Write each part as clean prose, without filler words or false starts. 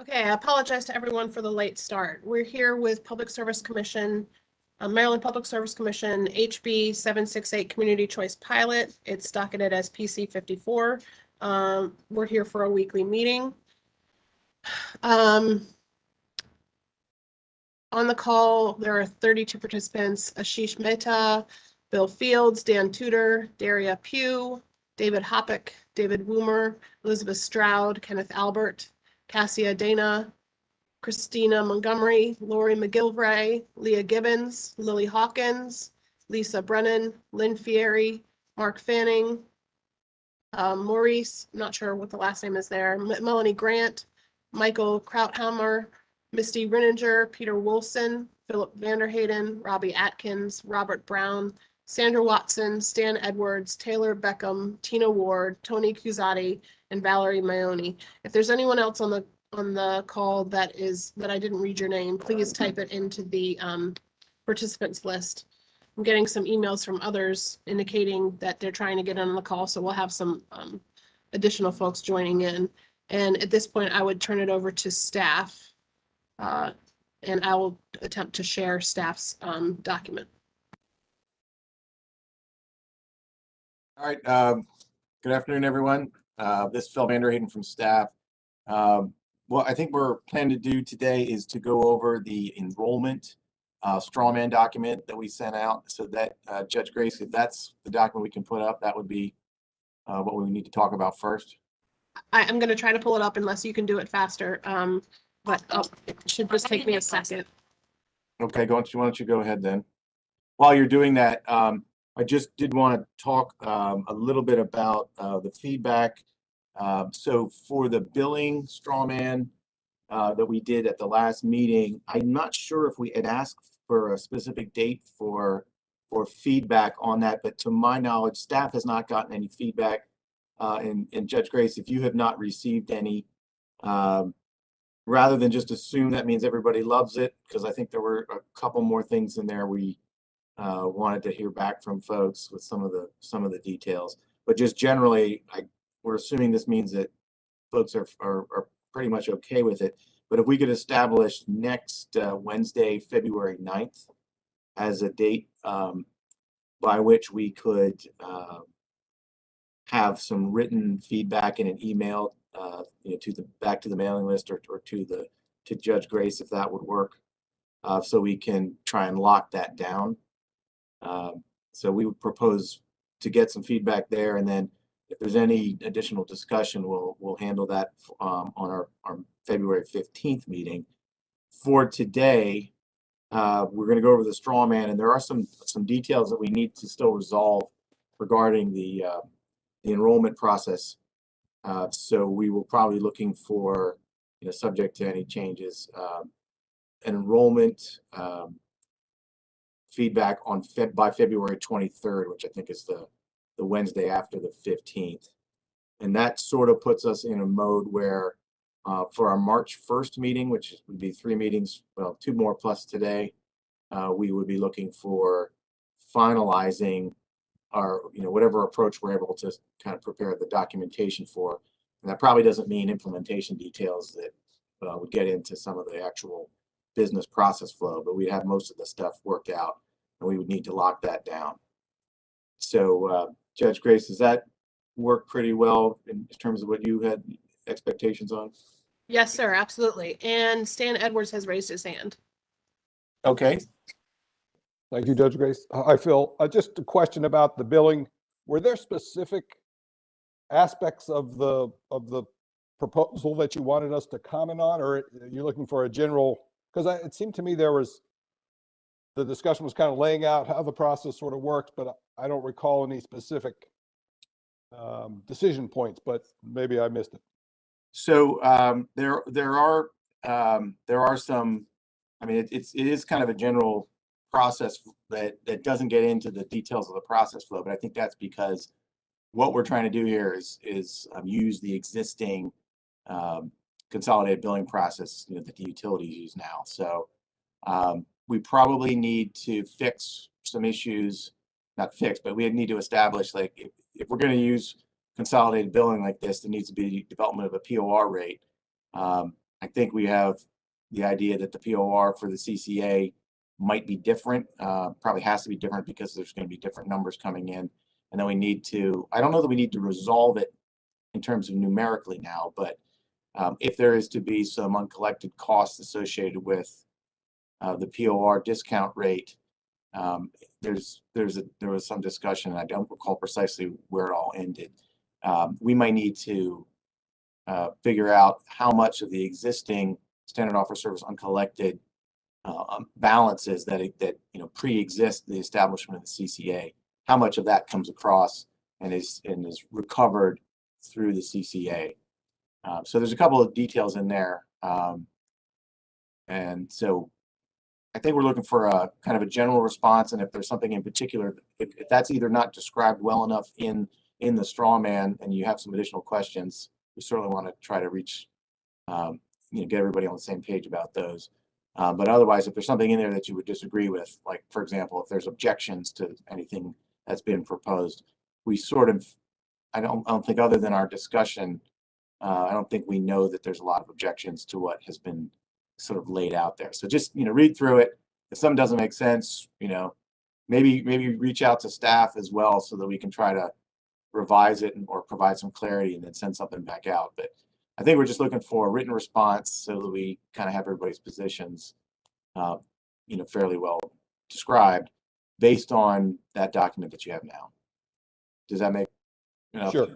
Okay, I apologize to everyone for the late start. We're here with Public Service Commission, Maryland Public Service Commission, HB 768 Community Choice Pilot. It's docketed as PC 54. We're here for a weekly meeting. On the call, there are 32 participants: Ashish Mehta, Bill Fields, Dan Tudor, Daria Pugh, David Hoppick, David Woomer, Elizabeth Stroud, Kenneth Albert, Cassia Dana, Christina Montgomery, Lori McGilvray, Leah Gibbons, Lily Hawkins, Lisa Brennan, Lynn Fieri, Mark Fanning, Maurice, not sure what the last name is there, Melanie Grant, Michael Krauthammer, Misty Rininger, Peter Wilson, Philip Vanderhayden, Robbie Atkins, Robert Brown, Sandra Watson, Stan Edwards, Taylor Beckham, Tina Ward, Tony Cusati, and Valerie Maioni. If there's anyone else on the call that I didn't read your name, please type it into the participants list. I'm getting some emails from others indicating that they're trying to get on the call, so we'll have some additional folks joining in. And at this point, I would turn it over to staff, and I will attempt to share staff's document. All right. Good afternoon, everyone. This is Phil Vanderhayden from staff. What I think we're planning to do today is to go over the enrollment strawman document that we sent out, so that Judge Grace, if that's the document we can put up, that would be what we need to talk about first. I'm going to try to pull it up unless you can do it faster, but it should just take me a second. Okay, why don't you go ahead then. While you're doing that, I just did want to talk a little bit about the feedback. So for the billing strawman that we did at the last meeting, I'm not sure if we had asked for a specific date for feedback on that, but to my knowledge, staff has not gotten any feedback. And Judge Grace, if you have not received any, rather than just assume that means everybody loves it, because I think there were a couple more things in there we wanted to hear back from folks with some of the details. But just generally, we're assuming this means that folks are pretty much okay with it. But if we could establish next Wednesday, February 9th, as a date by which we could have some written feedback in an email, back to the mailing list or to Judge Grace, if that would work, so we can try and lock that down. So we would propose to get some feedback there, and then if there's any additional discussion, we'll handle that on our February 15th meeting. For today, we're going to go over the straw man, and there are some details that we need to still resolve regarding the enrollment process. So we will probably be looking for, subject to any changes, an enrollment feedback on by February 23rd, which I think is the Wednesday after the 15th. And that sort of puts us in a mode where for our March 1st meeting, which would be 3 meetings, well, 2 more plus today, we would be looking for finalizing our, whatever approach we're able to kind of prepare the documentation for. And that probably doesn't mean implementation details that would get into some of the actual business process flow, but we have most of the stuff worked out, and we would need to lock that down. So Judge Grace, does that work pretty well in terms of what you had expectations on? Yes, sir, absolutely. And Stan Edwards has raised his hand. Okay. Thank you, Judge Grace. Hi, Phil. Just a question about the billing. Were there specific aspects of the proposal that you wanted us to comment on, or you're looking for a general? Because it seemed to me the discussion was kind of laying out how the process sort of works, but I don't recall any specific decision points, but maybe I missed it. So there are some. I mean, it is kind of a general process that doesn't get into the details of the process flow, but I think that's because what we're trying to do here is use the existing consolidated billing process that the utilities use now. So we probably need to fix some issues, not fix, but we need to establish, like, if we're going to use consolidated billing like this, there needs to be development of a POR rate. I think we have the idea that the POR for the CCA might be different, probably has to be different because there's going to be different numbers coming in. And then we need to, I don't know that we need to resolve it in terms of numerically now, but if there is to be some uncollected costs associated with the POR discount rate, there was some discussion, and I don't recall precisely where it all ended. We might need to figure out how much of the existing standard offer service uncollected balances that pre-exist the establishment of the CCA, how much of that comes across and is recovered through the CCA. So there's a couple of details in there, and so I think we're looking for a kind of a general response, and if there's something in particular, if that's either not described well enough in the straw man and you have some additional questions, we certainly want to try to reach, get everybody on the same page about those. But otherwise, if there's something in there that you would disagree with, like, for example, if there's objections to anything that's been proposed, we sort of, I don't think other than our discussion, I don't think we know that there's a lot of objections to what has been sort of laid out there. So just, read through it. If something doesn't make sense, maybe reach out to staff as well so that we can try to revise it or provide some clarity and then send something back out. But I think we're just looking for a written response so that we kind of have everybody's positions, fairly well described based on that document that you have now. Does that make? Sure.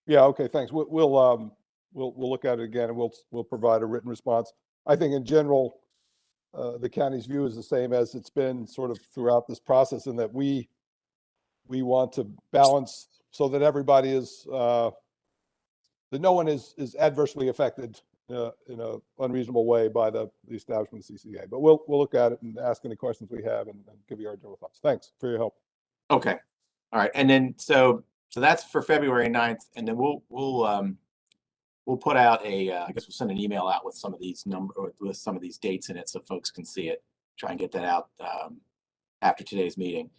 Yeah. Okay. Thanks. We'll look at it again and we'll provide a written response. I think in general, the county's view is the same as it's been sort of throughout this process, in that we want to balance so that everybody is, that no one is adversely affected in a unreasonable way by the establishment of CCA. But we'll look at it and ask any questions we have and give you our general thoughts. Thanks for your help. Okay. All right. And then so that's for February 9th, and then we'll put out I guess we'll send an email out with some of these with some of these dates in it so folks can see it. Try and get that out after today's meeting.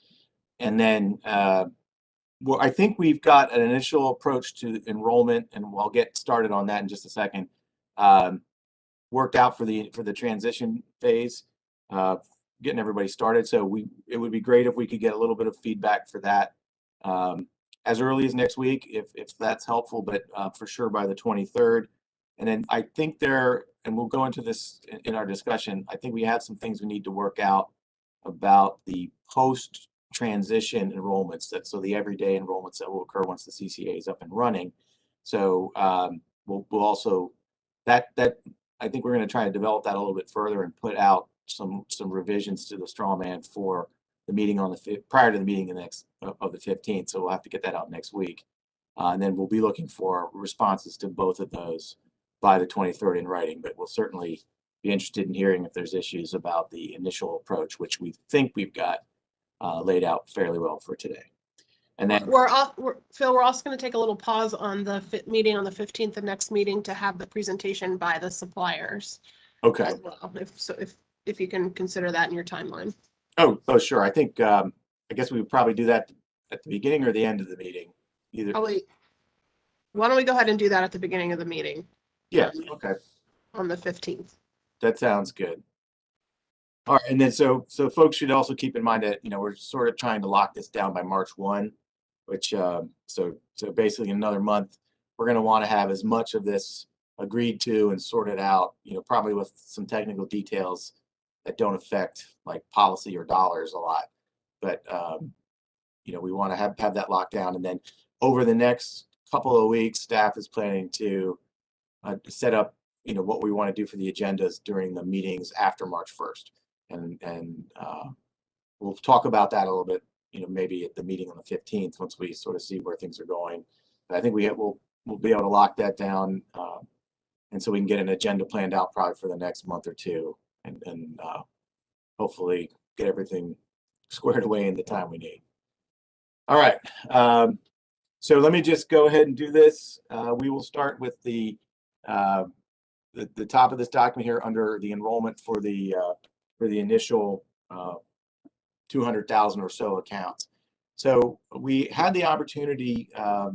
And then well, I think we've got an initial approach to enrollment, and I'll get started on that in just a second. Worked out for the transition phase, getting everybody started. So it would be great if we could get a little bit of feedback for that as early as next week, if that's helpful, but for sure by the 23rd. And then I think and we'll go into this in our discussion, I think we have some things we need to work out about the post-transition enrollments, so the everyday enrollments that will occur once the CCA is up and running. So we'll also, that I think we're going to try to develop that a little bit further and put out some revisions to the straw man for the meeting on prior to the meeting of the 15th. So we'll have to get that out next week. And then we'll be looking for responses to both of those by the 23rd in writing, but we'll certainly be interested in hearing if there's issues about the initial approach, which we think we've got laid out fairly well for today. And then Phil, we're also going to take a little pause on the meeting on the 15th, the next meeting, to have the presentation by the suppliers. Okay. As well, if you can consider that in your timeline. Oh, sure. I think I guess we would probably do that at the beginning or the end of the meeting. Either. Oh wait. Why don't we go ahead and do that at the beginning of the meeting? Yeah. Okay. On the 15th. That sounds good. All right, and then so folks should also keep in mind that we're sort of trying to lock this down by March 1, which so basically in another month we're going to want to have as much of this agreed to and sorted out, probably with some technical details that don't affect like policy or dollars a lot, but we want to have that locked down. And then over the next couple of weeks, staff is planning to set up what we want to do for the agendas during the meetings after March 1st, and we'll talk about that a little bit, maybe at the meeting on the 15th once we sort of see where things are going. But I think we'll be able to lock that down, and so we can get an agenda planned out probably for the next month or two, and hopefully get everything squared away in the time we need. All right. So let me just go ahead and do this. We will start with the top of this document here under the enrollment for the initial 200,000 or so accounts. So we had the opportunity, it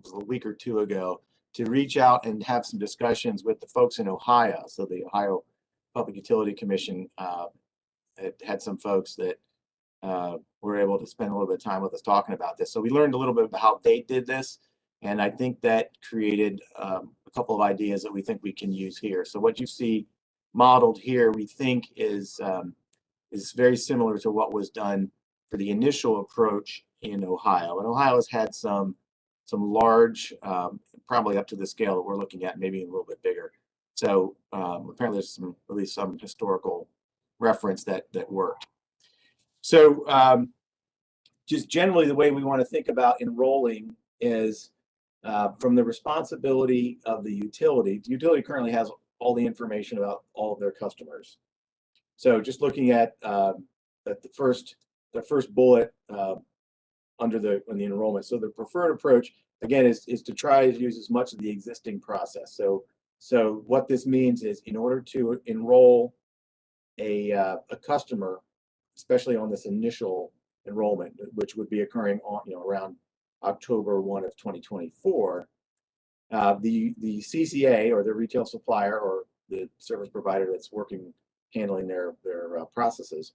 was a week or two ago, to reach out and have some discussions with the folks in Ohio. So the Ohio Public Utility Commission had some folks that were able to spend a little bit of time with us talking about this. So we learned a little bit about how they did this. And I think that created a couple of ideas that we think we can use here. So what you see modeled here, we think is very similar to what was done for the initial approach in Ohio. And Ohio has had some large, probably up to the scale that we're looking at, maybe a little bit bigger. So apparently there's at least some historical reference that worked. So just generally the way we want to think about enrolling is from the responsibility of the utility. The utility currently has all the information about all of their customers. So just looking at the first bullet under the enrollment. So the preferred approach again is to try to use as much of the existing process. So what this means is in order to enroll a customer, especially on this initial enrollment, which would be occurring on around October 1 of 2024, the CCA or the retail supplier or the service provider that's handling their processes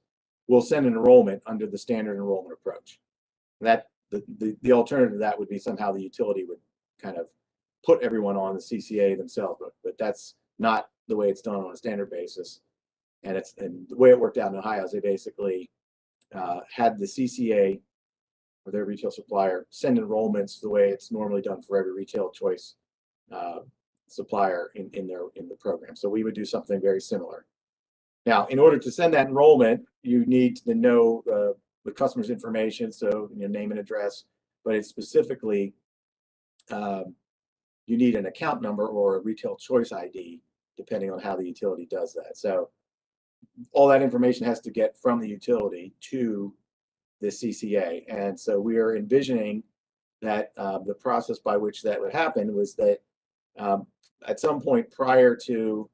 will send an enrollment under the standard enrollment approach. That the alternative to that would be somehow the utility would kind of put everyone on the CCA themselves, but that's not the way it's done on a standard basis. And the way it worked out in Ohio is they basically had the CCA or their retail supplier send enrollments the way it's normally done for every retail choice supplier in the program. So we would do something very similar. Now, in order to send that enrollment, you need to know the customer's information, so name and address, but it's specifically you need an account number or a retail choice ID, depending on how the utility does that. So all that information has to get from the utility to the CCA. And so we are envisioning that the process by which that would happen was that at some point prior to,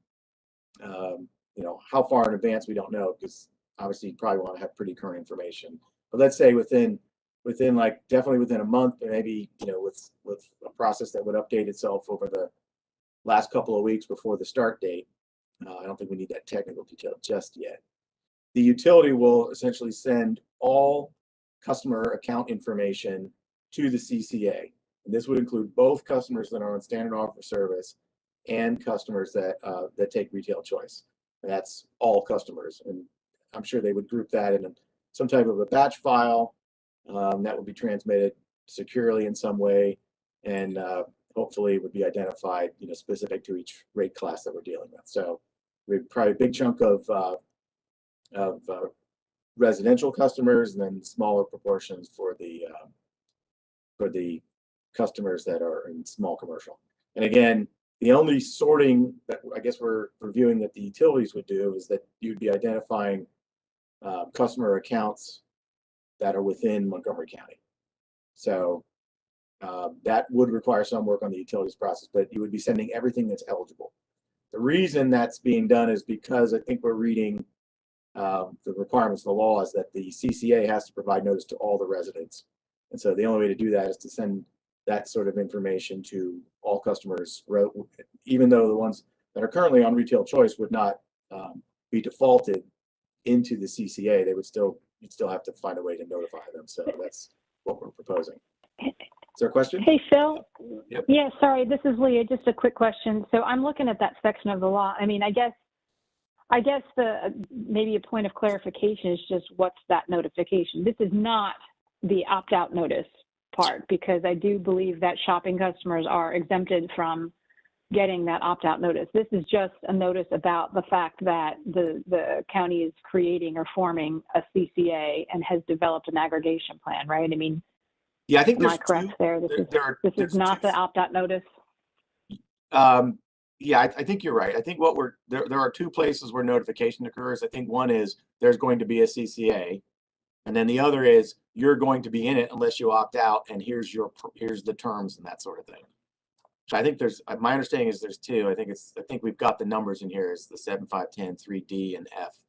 how far in advance, we don't know, because obviously you probably want to have pretty current information. But let's say within like definitely within a month, or maybe, with a process that would update itself over the last couple of weeks before the start date. I don't think we need that technical detail just yet. The utility will essentially send all customer account information to the CCA. And this would include both customers that are on standard offer service and customers that take retail choice. And that's all customers. And I'm sure they would group that in some type of a batch file that would be transmitted securely in some way, and hopefully it would be identified, specific to each rate class that we're dealing with. So we'd probably a big chunk of residential customers, and then smaller proportions for the customers that are in small commercial. And again, the only sorting that I guess we're reviewing that the utilities would do is that you'd be identifying customer accounts that are within Montgomery County. So that would require some work on the utilities process, but you would be sending everything that's eligible. The reason that's being done is because I think we're reading the requirements of the law is that the CCA has to provide notice to all the residents. And so the only way to do that is to send that sort of information to all customers, even though the ones that are currently on retail choice would not be defaulted into the CCA. You'd still have to find a way to notify them. So that's what we're proposing. Is there a question? Hey, Phil. Yep. Yeah, sorry, this is Leah. Just a quick question. So I'm looking at that section of the law. I mean, I guess maybe a point of clarification is just what's that notification? This is not the opt-out notice part, because I do believe that shopping customers are exempted from getting that opt-out notice. This is just a notice about the fact that the county is creating or forming a CCA and has developed an aggregation plan, right? I mean, yeah, I think am I correct there? This is not the opt-out notice. Yeah, I think you're right. I think there are two places where notification occurs. I think one is there's going to be a CCA, and then the other is you're going to be in it unless you opt out, and here's the terms and that sort of thing. So I think my understanding is there's two. I think we've got the numbers in here. It's the 7510, 3D, and F.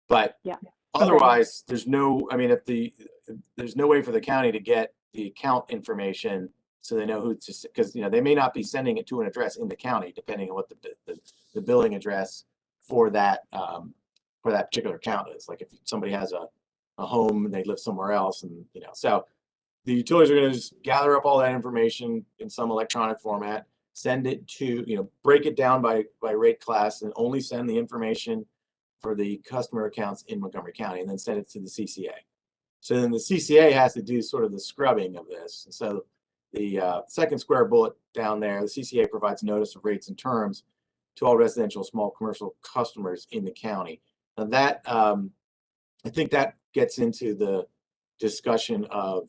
But yeah, otherwise, there's no way for the county to get the account information so they know who to, because, you know, they may not be sending it to an address in the county, depending on what the billing address for that particular account is. Like if somebody has a home and they live somewhere else, and, you know, so the utilities are going to just gather up all that information in some electronic format, send it to, you know, break it down by rate class, and only send the information for the customer accounts in Montgomery County, and then send it to the CCA. So then the CCA has to do sort of the scrubbing of this. So the second square bullet down there, the CCA provides notice of rates and terms to all residential small commercial customers in the county. Now that, I think that gets into the discussion of,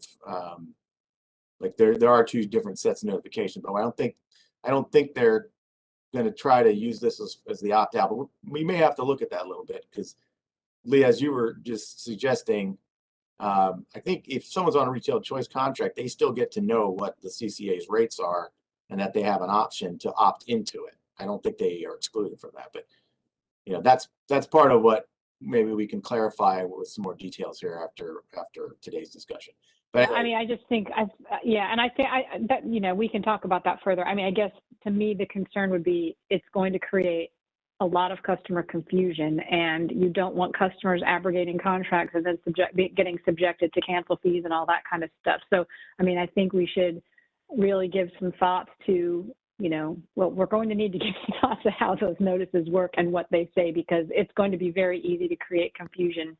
like there are two different sets of notification, but I don't think they're going to try to use this as the opt-out, but we may have to look at that a little bit, because Lee, as you were just suggesting, I think if someone's on a retail choice contract, they still get to know what the CCA's rates are and that they have an option to opt into it. I don't think they are excluded from that, but, you know, that's part of what maybe we can clarify with some more details here after today's discussion. But I mean, I just think, yeah, and I think that, you know, we can talk about that further. I mean, I guess to me, the concern would be it's going to create a lot of customer confusion, and you don't want customers abrogating contracts and then getting subjected to cancel fees and all that kind of stuff. So, I mean, I think we should really give some thoughts to, you know, well, we're going to need to give some thoughts to how those notices work and what they say, because it's going to be very easy to create confusion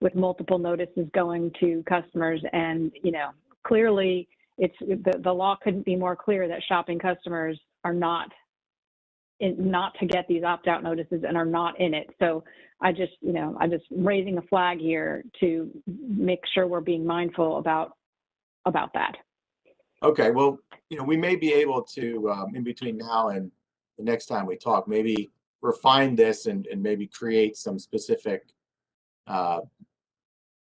with multiple notices going to customers. And, you know, clearly it's the law couldn't be more clear that shopping customers are not to get these opt-out notices and are not in it. So I'm just raising a flag here to make sure we're being mindful about that. okay, well, you know, we may be able to, in between now and the next time we talk, maybe refine this and maybe create some specific, you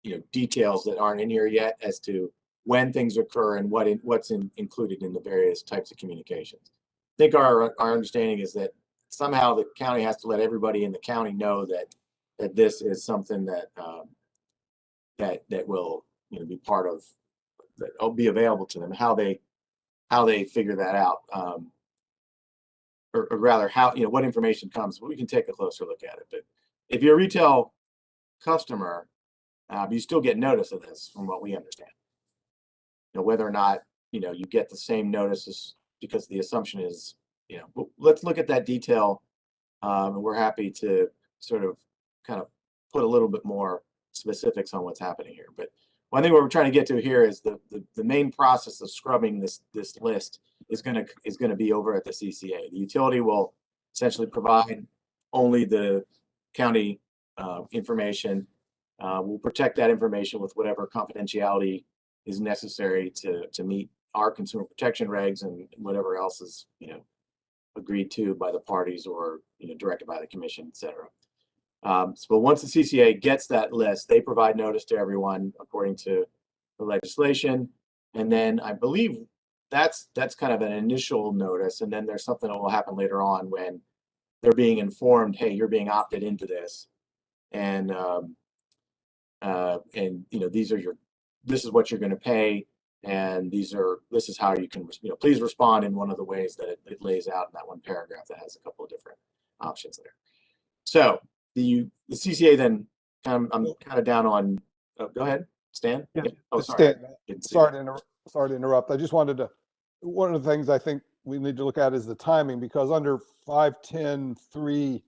know, details that aren't in here yet as to when things occur and what's included in the various types of communications. I think our understanding is that somehow the county has to let everybody in the county know that this is something that that will, you know, be part of, that will be available to them. How they figure that out, or rather how, you know, what information comes. We can take a closer look at it. But if you're a retail customer, you still get notice of this, from what we understand. You know, whether or not, you know, you get the same notices, because the assumption is, you know, but let's look at that detail, and we're happy to sort of kind of put a little bit more specifics on what's happening here. But one thing we're trying to get to here is the main process of scrubbing this list is going to be over at the CCA. The utility will essentially provide only the county information. We'll protect that information with whatever confidentiality is necessary to meet our consumer protection regs and whatever else is, you know, agreed to by the parties or, you know, directed by the commission, et cetera. So once the CCA gets that list, they provide notice to everyone according to the legislation. And then I believe that's kind of an initial notice. And then there's something that will happen later on when they're being informed, hey, you're being opted into this. And you know, this is what you're going to pay. And this is how you can, you know, please respond in one of the ways that it lays out in that one paragraph that has a couple of different options there. So the CCA then, I'm kind of down on, oh, go ahead, Stan. Yeah. Oh, sorry. Sorry to interrupt. I just wanted to, one of the things I think we need to look at is the timing, because under 510(3)D,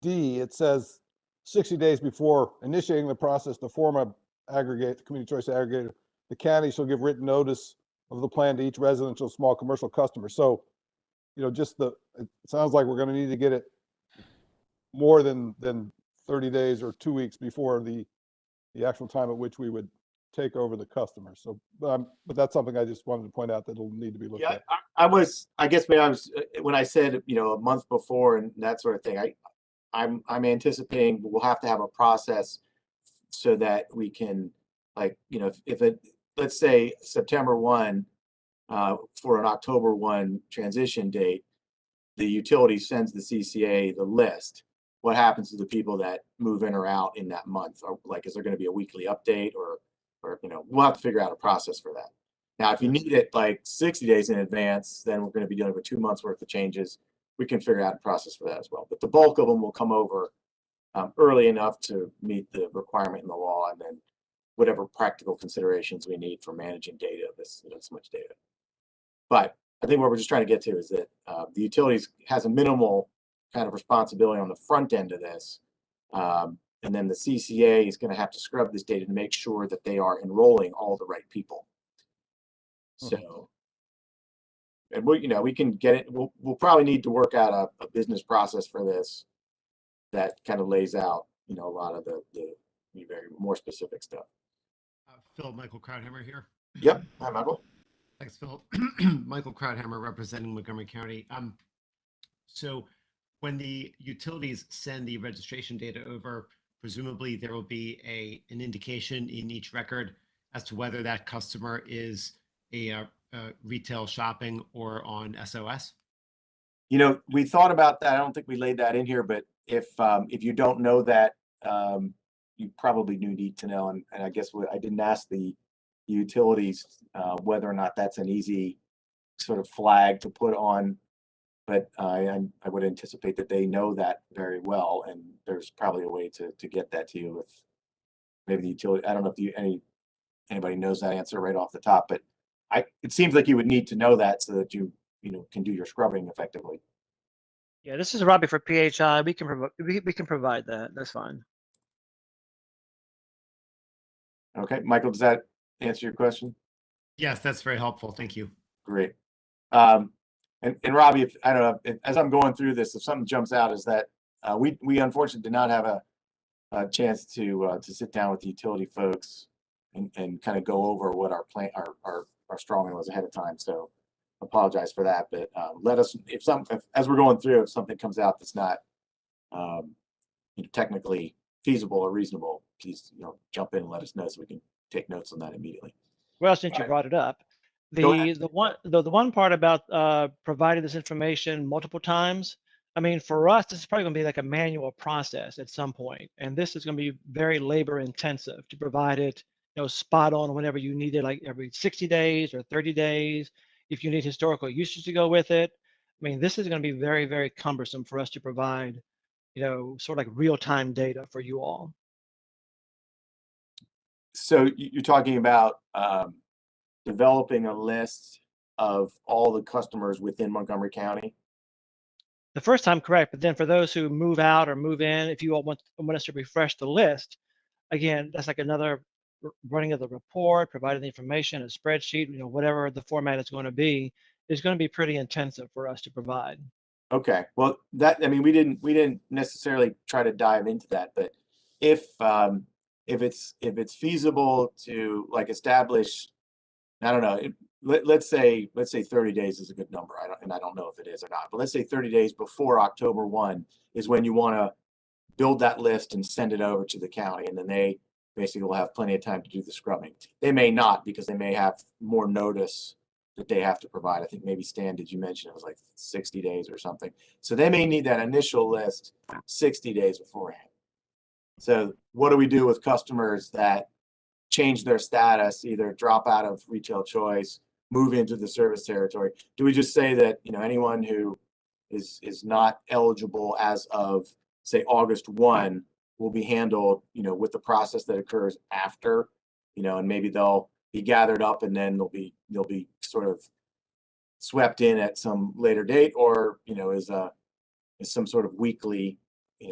it says 60 days before initiating the process to form a community choice aggregator, the county shall give written notice of the plan to each residential small commercial customer. So, you know, it sounds like we're going to need to get it more than 30 days or 2 weeks before the actual time at which we would take over the customer. So, but that's something I just wanted to point out that will need to be looked at. I guess maybe I was, when I said, you know, a month before and that sort of thing, I'm anticipating we'll have to have a process so that we can, like, you know, if let's say September 1 for an October 1 transition date, the utility sends the CCA the list. What happens to the people that move in or out in that month? Or, like, is there going to be a weekly update, or you know, we'll have to figure out a process for that. Now, if you need it like 60 days in advance, then we're going to be dealing with 2 months worth of changes. We can figure out a process for that as well. But the bulk of them will come over early enough to meet the requirement in the law, and then whatever practical considerations we need for managing data, this much data. But I think what we're just trying to get to is that the utilities has a minimal kind of responsibility on the front end of this. And then the CCA is going to have to scrub this data to make sure that they are enrolling all the right people. So, and we can get it. We'll probably need to work out a business process for this that kind of lays out, a lot of the very more specific stuff. Phil, Michael Krauthammer here. Yep. Hi, Michael. Thanks, Phil. Michael Krauthammer representing Montgomery County. So when the utilities send the registration data over, presumably there will be an indication in each record as to whether that customer is a retail shopping or on SOS. We thought about that. I don't think we laid that in here, but if you don't know that, you probably do need to know. And I guess I didn't ask the utilities whether or not that's an easy sort of flag to put on, but I would anticipate that they know that very well, and there's probably a way to get that to you with maybe the utility. I don't know if anybody knows that answer right off the top, but it seems like you would need to know that so that you can do your scrubbing effectively. Yeah, this is Robbie for PHI. We can provide that. That's fine. Okay, Michael, does that answer your question? Yes, that's very helpful. Thank you. Great. And Robbie, I don't know, as I'm going through this, if something jumps out, is that we unfortunately did not have a chance to sit down with the utility folks and kind of go over what our plan, our strawman was ahead of time. So apologize for that, but let us, if as we're going through, if something comes out that's not technically feasible or reasonable, please jump in and let us know so we can take notes on that immediately. Well, since you brought it up, the one part about providing this information multiple times, I mean, for us, this is probably going to be like a manual process at some point, and this is going to be very labor intensive to provide it, spot on whenever you need it, like every 60 days or 30 days. If you need historical usage to go with it, I mean, this is going to be very, very cumbersome for us to provide, sort of like real-time data for you all. So you're talking about developing a list of all the customers within Montgomery County? The first time, correct, but then for those who move out or move in, if you all want us to refresh the list, again, that's like another running of the report, providing the information, a spreadsheet, whatever the format is going to be, is going to be pretty intensive for us to provide. Okay, well, I mean, we didn't necessarily try to dive into that, but if it's feasible to like establish, I don't know, let's say 30 days is a good number. I don't know if it is or not, but let's say 30 days before October 1 is when you want to build that list and send it over to the county, and then they basically will have plenty of time to do the scrubbing. They may not, because they may have more notice that they have to provide. I think maybe Stan, did you mention it was like 60 days or something? So they may need that initial list 60 days beforehand. So what do we do with customers that change their status, either drop out of retail choice, move into the service territory? Do we just say that anyone who is not eligible as of, say, August 1 will be handled with the process that occurs after, and maybe they'll be gathered up and then they'll be sort of swept in at some later date, or is some sort of weekly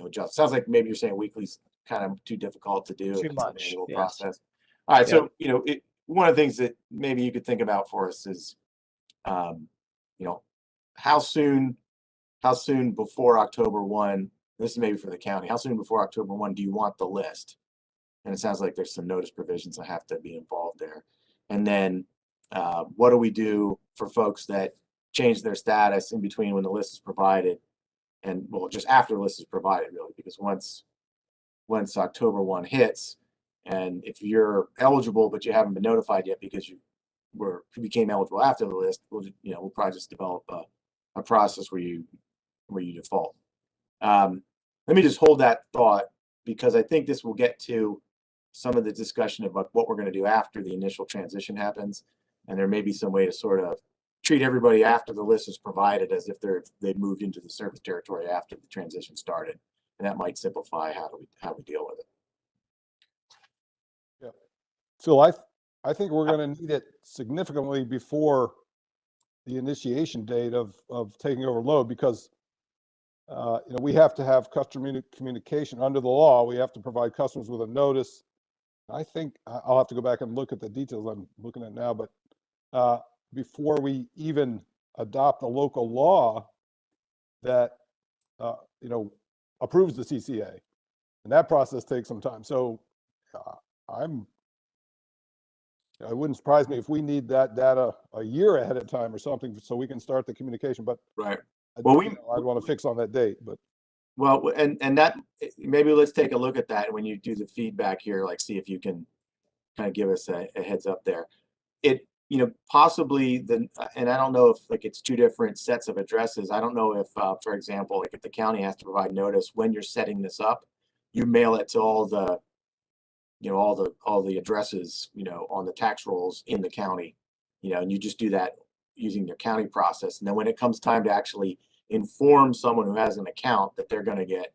adjust. Sounds like maybe you're saying weekly's kind of too difficult to do. Too It's much, an annual yes. process. All right, Yep. so one of the things that maybe you could think about for us is how soon before October 1, this is maybe for the county, how soon before October 1 do you want the list? And it sounds like there's some notice provisions that have to be involved there. And then what do we do for folks that change their status in between when the list is provided and, well, just after the list is provided, really, because once October 1 hits, and if you're eligible but you haven't been notified yet because you became eligible after the list, we'll probably just develop a process where you default. Let me just hold that thought, because I think this will get to some of the discussion about what we're going to do after the initial transition happens. And there may be some way to sort of treat everybody after the list is provided as if they've moved into the service territory after the transition started. And that might simplify how we deal with it. Phil, I think we're going to need it significantly before the initiation date of taking over load, because we have to have customer communication under the law. We have to provide customers with a notice. I think I'll have to go back and look at the details I'm looking at now, but before we even adopt a local law that approves the CCA, and that process takes some time. So it wouldn't surprise me if we need that data a year ahead of time or something, so we can start the communication. But right. Well, I'd want to fix on that date. But well, and that maybe let's take a look at that when you do the feedback here. Like, see if you can kind of give us a heads up there. It possibly and I don't know if like it's two different sets of addresses. I don't know if, for example, like if the county has to provide notice when you're setting this up, you mail it to all the all the addresses, on the tax rolls in the county, and you just do that using your county process. And then when it comes time to actually inform someone who has an account that they're going to get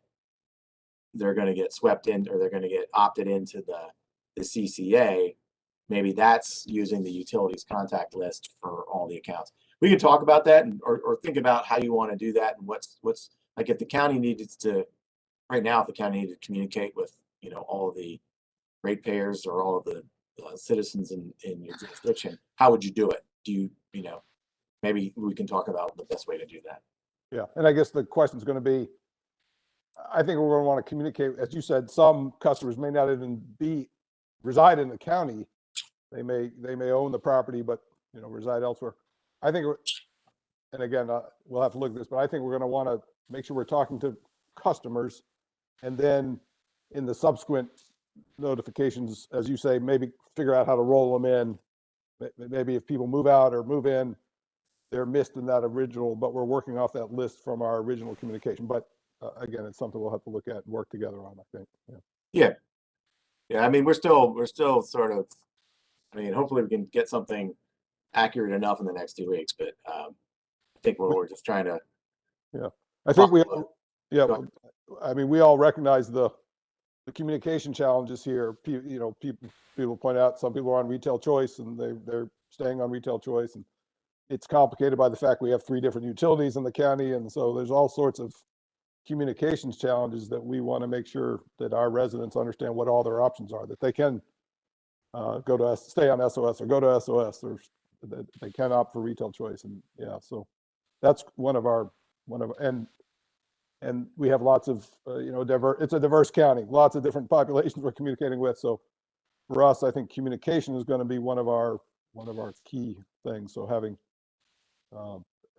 swept in, or they're going to get opted into the CCA, maybe that's using the utilities contact list for all the accounts. We could talk about that or think about how you want to do that, and what's like if the county needed to, right now, if the county needed to communicate with, all of the ratepayers or all of the citizens in your jurisdiction, how would you do it? Do you, maybe we can talk about the best way to do that. yeah, and I guess the question is going to be, I think we're going to want to communicate, as you said, some customers may not even reside in the county. They may own the property, but reside elsewhere. I think, and again, we'll have to look at this, but I think we're going to want to make sure we're talking to customers, and then in the subsequent notifications, as you say, maybe figure out how to roll them in. Maybe if people move out or move in, they're missed in that original, but we're working off that list from our original communication. But again, it's something we'll have to look at and work together on, I think. Yeah. I mean, we're still sort of, hopefully we can get something accurate enough in the next 2 weeks, but I think we're just trying to. Yeah, I think we all recognize the communication challenges here. People point out some people are on retail choice and they're staying on retail choice, and it's complicated by the fact we have 3 different utilities in the county, and so there's all sorts of communications challenges that we want to make sure that our residents understand what all their options are, that they can stay on SOS or go to SOS, or that they can opt for retail choice. And so that's and we have lots of it's a diverse county, lots of different populations we're communicating with. So for us, I think communication is going to be one of our key things. So having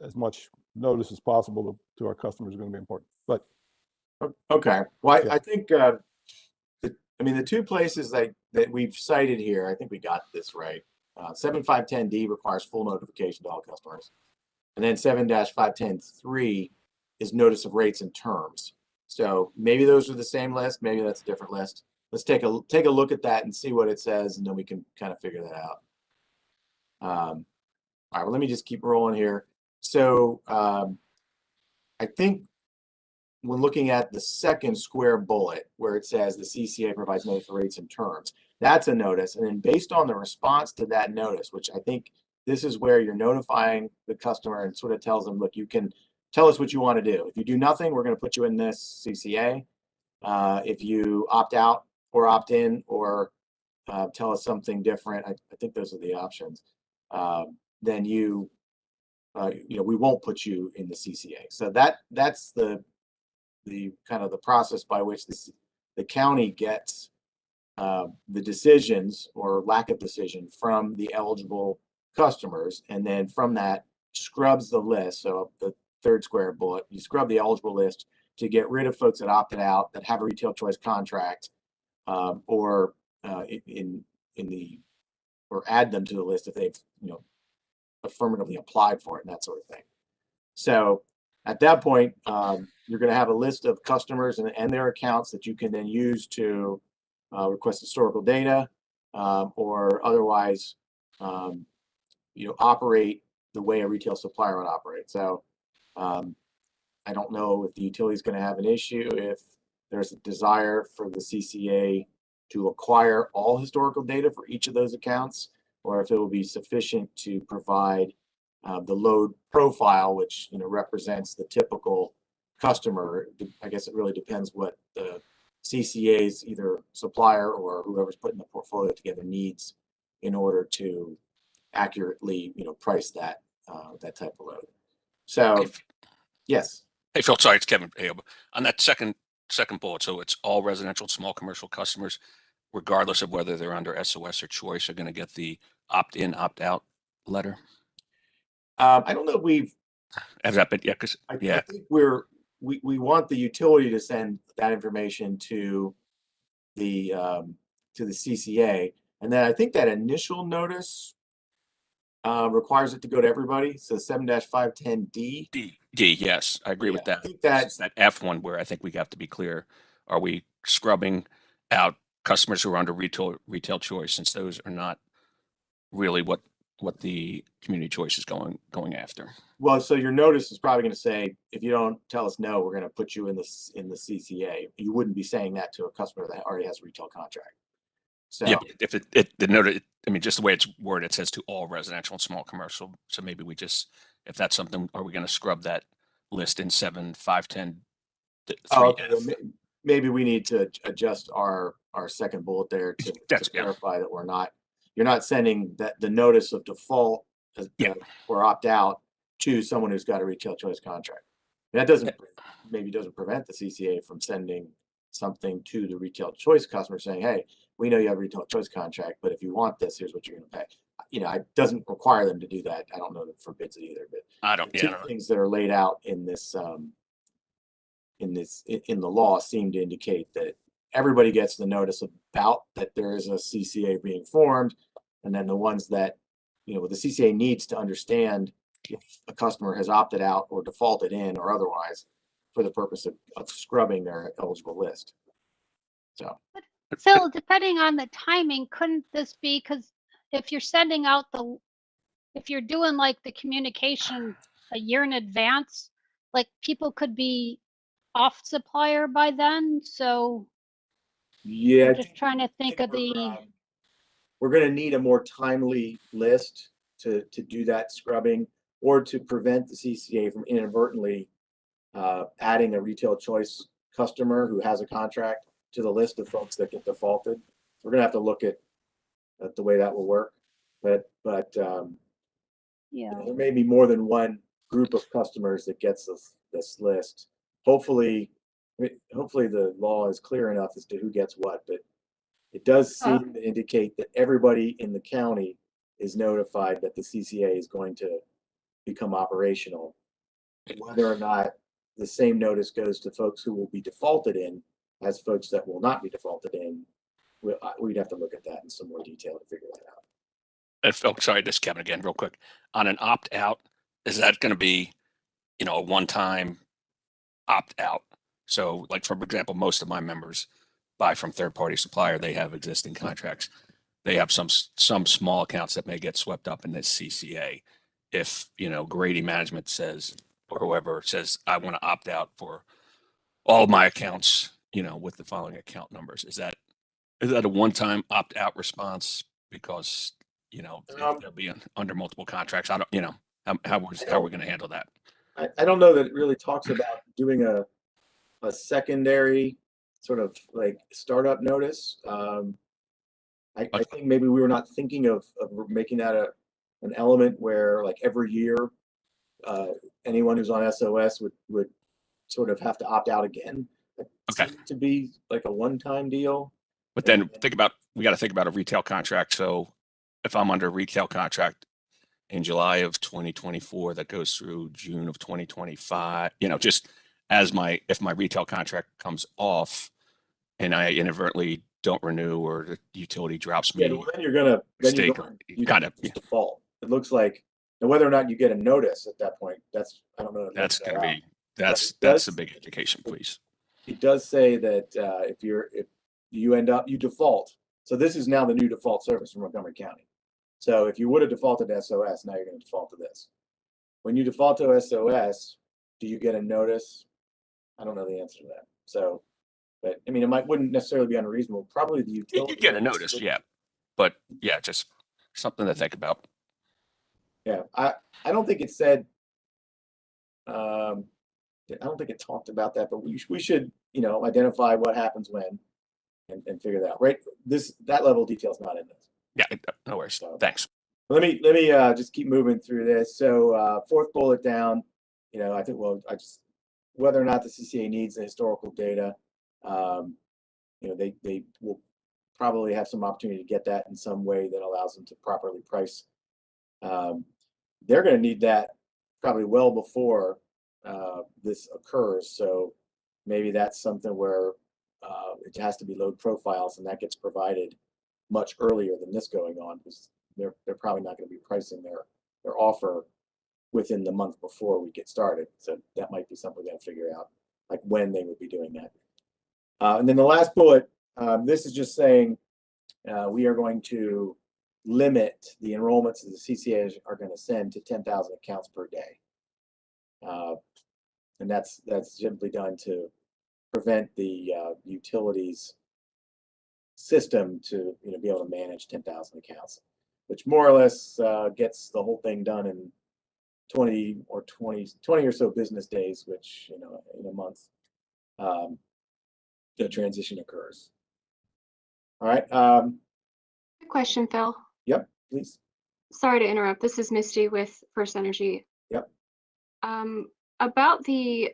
as much notice as possible to our customers is going to be important. But okay, well, yeah. I think the 2 places that we've cited here, I think we got this right. 7510D requires full notification to all customers, and then 7-510-3 is notice of rates and terms. So maybe those are the same list, maybe that's a different list. Let's take a look at that and see what it says, and then we can kind of figure that out. All right, well, let me just keep rolling here. So I think when looking at the second square bullet where it says the CCA provides notice of rates and terms, that's a notice. And then based on the response to that notice, which I think this is where you're notifying the customer and sort of tells them, look, you can tell us what you want to do. If you do nothing, we're going to put you in this CCA. If you opt out or opt in, or tell us something different, I think those are the options. Then we won't put you in the CCA. So that's the kind of the process by which the county gets the decisions or lack of decision from the eligible customers, and then from that scrubs the list. So the third square bullet, you scrub the eligible list to get rid of folks that opted out, that have a retail choice contract, or add them to the list if they've affirmatively applied for it and that sort of thing. So at that point, you're going to have a list of customers and their accounts that you can then use to request historical data, or otherwise operate the way a retail supplier would operate. So I don't know if the utility is going to have an issue if there's a desire for the CCA to acquire all historical data for each of those accounts, or if it will be sufficient to provide the load profile, which represents the typical customer. I guess it really depends what the CCA's either supplier or whoever's putting the portfolio together needs in order to accurately price that that type of load. So yes. Hey Phil, sorry, it's Kevin. Hey, on that second bullet, so it's all residential small commercial customers, regardless of whether they're under SOS or choice, are going to get the opt-in, opt-out letter. I don't know if we've Has that been, because I think we want the utility to send that information to the CCA, and then I think that initial notice requires it to go to everybody. So 7-510D. D, yes, I agree with that. I think that It's that F one where I think we have to be clear. Are we scrubbing out customers who are under retail choice, since those are not really what the community choice is going after? well, so your notice is probably going to say, if you don't tell us no, we're going to put you in the CCA. You wouldn't be saying that to a customer that already has a retail contract. So Yeah, if the notice, I mean, just the way it's worded, it says to all residential and small commercial. So maybe we just, if that's something, are we going to scrub that list in 7-510? okay, then maybe we need to adjust our second bullet there to clarify that you're not sending the notice of default or opt out to someone who's got a retail choice contract. And that doesn't prevent the CCA from sending something to the retail choice customer saying, hey, we know you have a retail choice contract, but if you want this, here's what you're going to pay. It doesn't require them to do that. I don't know that it forbids it either, but I don't, two things that are laid out in this in the law seem to indicate that everybody gets the notice about that there is a CCA being formed, and then the ones that the CCA needs to understand if a customer has opted out or defaulted in or otherwise for the purpose of scrubbing their eligible list. So Phil, depending on the timing, couldn't this be, because if you're sending out if you're doing like the communication a year in advance, like people could be off supplier by then. So yeah, I'm just trying to think of we're going to need a more timely list to do that scrubbing, or to prevent the CCA from inadvertently adding a retail choice customer who has a contract to the list of folks that get defaulted. We're going to have to look at the way that will work, but yeah. there may be more than one group of customers that gets this list. Hopefully the law is clear enough as to who gets what, but it does seem to indicate that everybody in the county is notified that the CCA is going to become operational. Whether or not the same notice goes to folks who will be defaulted in as folks that will not be defaulted in, we'd have to look at that in some more detail to figure that out. And Phil, sorry, this is Kevin again, real quick. On an opt-out, is that going to be, a one-time opt-out? So, like, for example, most of my members buy from third-party supplier. They have existing contracts. They have some small accounts that may get swept up in this CCA. If, Grady Management says, or whoever says, I want to opt out for all my accounts, with the following account numbers, is that a one-time opt-out response? Because, they'll be under multiple contracts. I don't, how are we going to handle that? I don't know that it really talks about doing a secondary sort of like startup notice. I think maybe we were not thinking of making that an element where, like, every year anyone who's on SOS would sort of have to opt out again. Okay. To be like a one-time deal. But then we got to think about a retail contract. So if I'm under a retail contract in July of 2024 that goes through June of 2025, just as if my retail contract comes off and I inadvertently don't renew, or the utility drops me. Yeah, well, then you're going to default. It looks like, and whether or not you get a notice at that point, I don't know. That's going to be, that's a big education, please. It does say that if you default, so this is now the new default service from Montgomery County. So if you would have defaulted to SOS, now you're going to default to this. When you default to SOS, do you get a notice? I don't know the answer to that. So, but I mean, it wouldn't necessarily be unreasonable. Probably the You utility. get a notice, yeah. But yeah, just something to think about. Yeah, I don't think it said. I don't think it talked about that, but we should, you know, identify what happens when, and figure that out. Right, that level of detail is not in this. Yeah, no worries. Thanks. Let me just keep moving through this. So fourth bullet down, you know, I think, well, whether or not the CCA needs the historical data, you know, they will probably have some opportunity to get that in some way that allows them to properly price. They're going to need that probably well before this occurs. So maybe that's something where it has to be load profiles, and that gets provided much earlier than this going on, because they're probably not going to be pricing their offer within the month before we get started. So that might be something they'll figure out, like when they would be doing that. And then the last bullet, this is just saying we are going to limit the enrollments that the CCAs are going to send to 10,000 accounts per day. And that's simply done to prevent the utilities system to, you know, be able to manage 10,000 accounts, which more or less gets the whole thing done in 20 or so business days, which, you know, in a month the transition occurs. All right. Question, Phil. Yep, please. Sorry to interrupt. This is Misty with First Energy. Yep. About the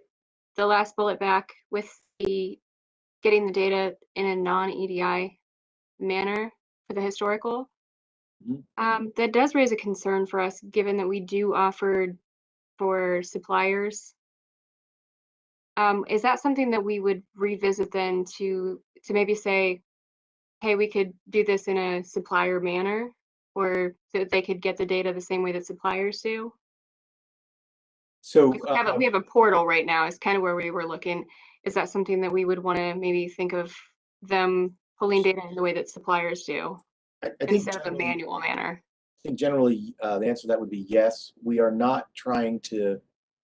last bullet back with the getting the data in a non-EDI manner for the historical. That does raise a concern for us, given that we do offer for suppliers. Is that something that we would revisit then to maybe say, hey, we could do this in a supplier manner, or that they could get the data the same way that suppliers do? So we have a portal right now is kind of where we were looking. Is that something that we would want to maybe think of them pulling data in the way that suppliers do, I think instead of a manual manner? I think generally the answer to that would be yes. We are not trying to,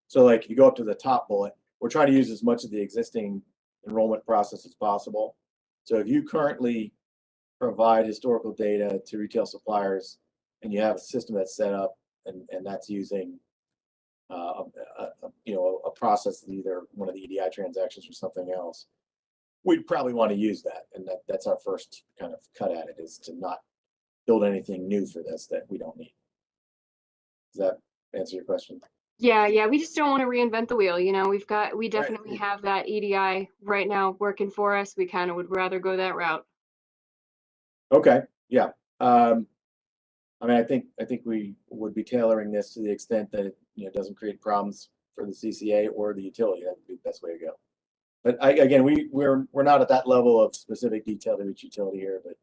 so like if you go up to the top bullet, we're trying to use as much of the existing enrollment process as possible. So if you currently provide historical data to retail suppliers and you have a system that's set up and that's using you know, a process, either one of the EDI transactions or something else, we'd probably want to use that. And that's our first kind of cut at it, is to not build anything new for this that we don't need. Does that answer your question? Yeah, we just don't want to reinvent the wheel. You know, we definitely have that EDI right now working for us. We kind of would rather go that route. Okay, yeah. I mean, I think we would be tailoring this to the extent that it, you know, doesn't create problems for the CCA or the utility. That would be the best way to go. But again, we're not at that level of specific detail to each utility here, but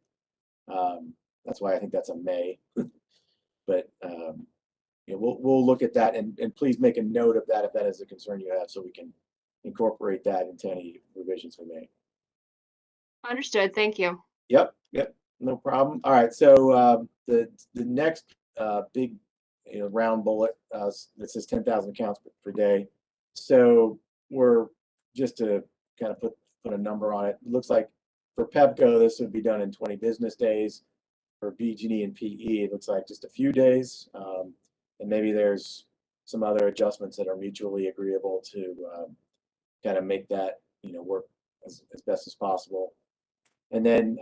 that's why I think that's a may. But you know, we'll look at that, and please make a note of that if that is a concern you have, so we can incorporate that into any revisions we make. Understood. Thank you. Yep, no problem. All right, so the next big, you know, round bullet that says 10,000 accounts per day. So we're just to kind of put a number on it. It looks like for PEPCO this would be done in 20 business days. For BG&E and PE, it looks like just a few days, and maybe there's some other adjustments that are mutually agreeable to kind of make that, you know, work as best as possible. And then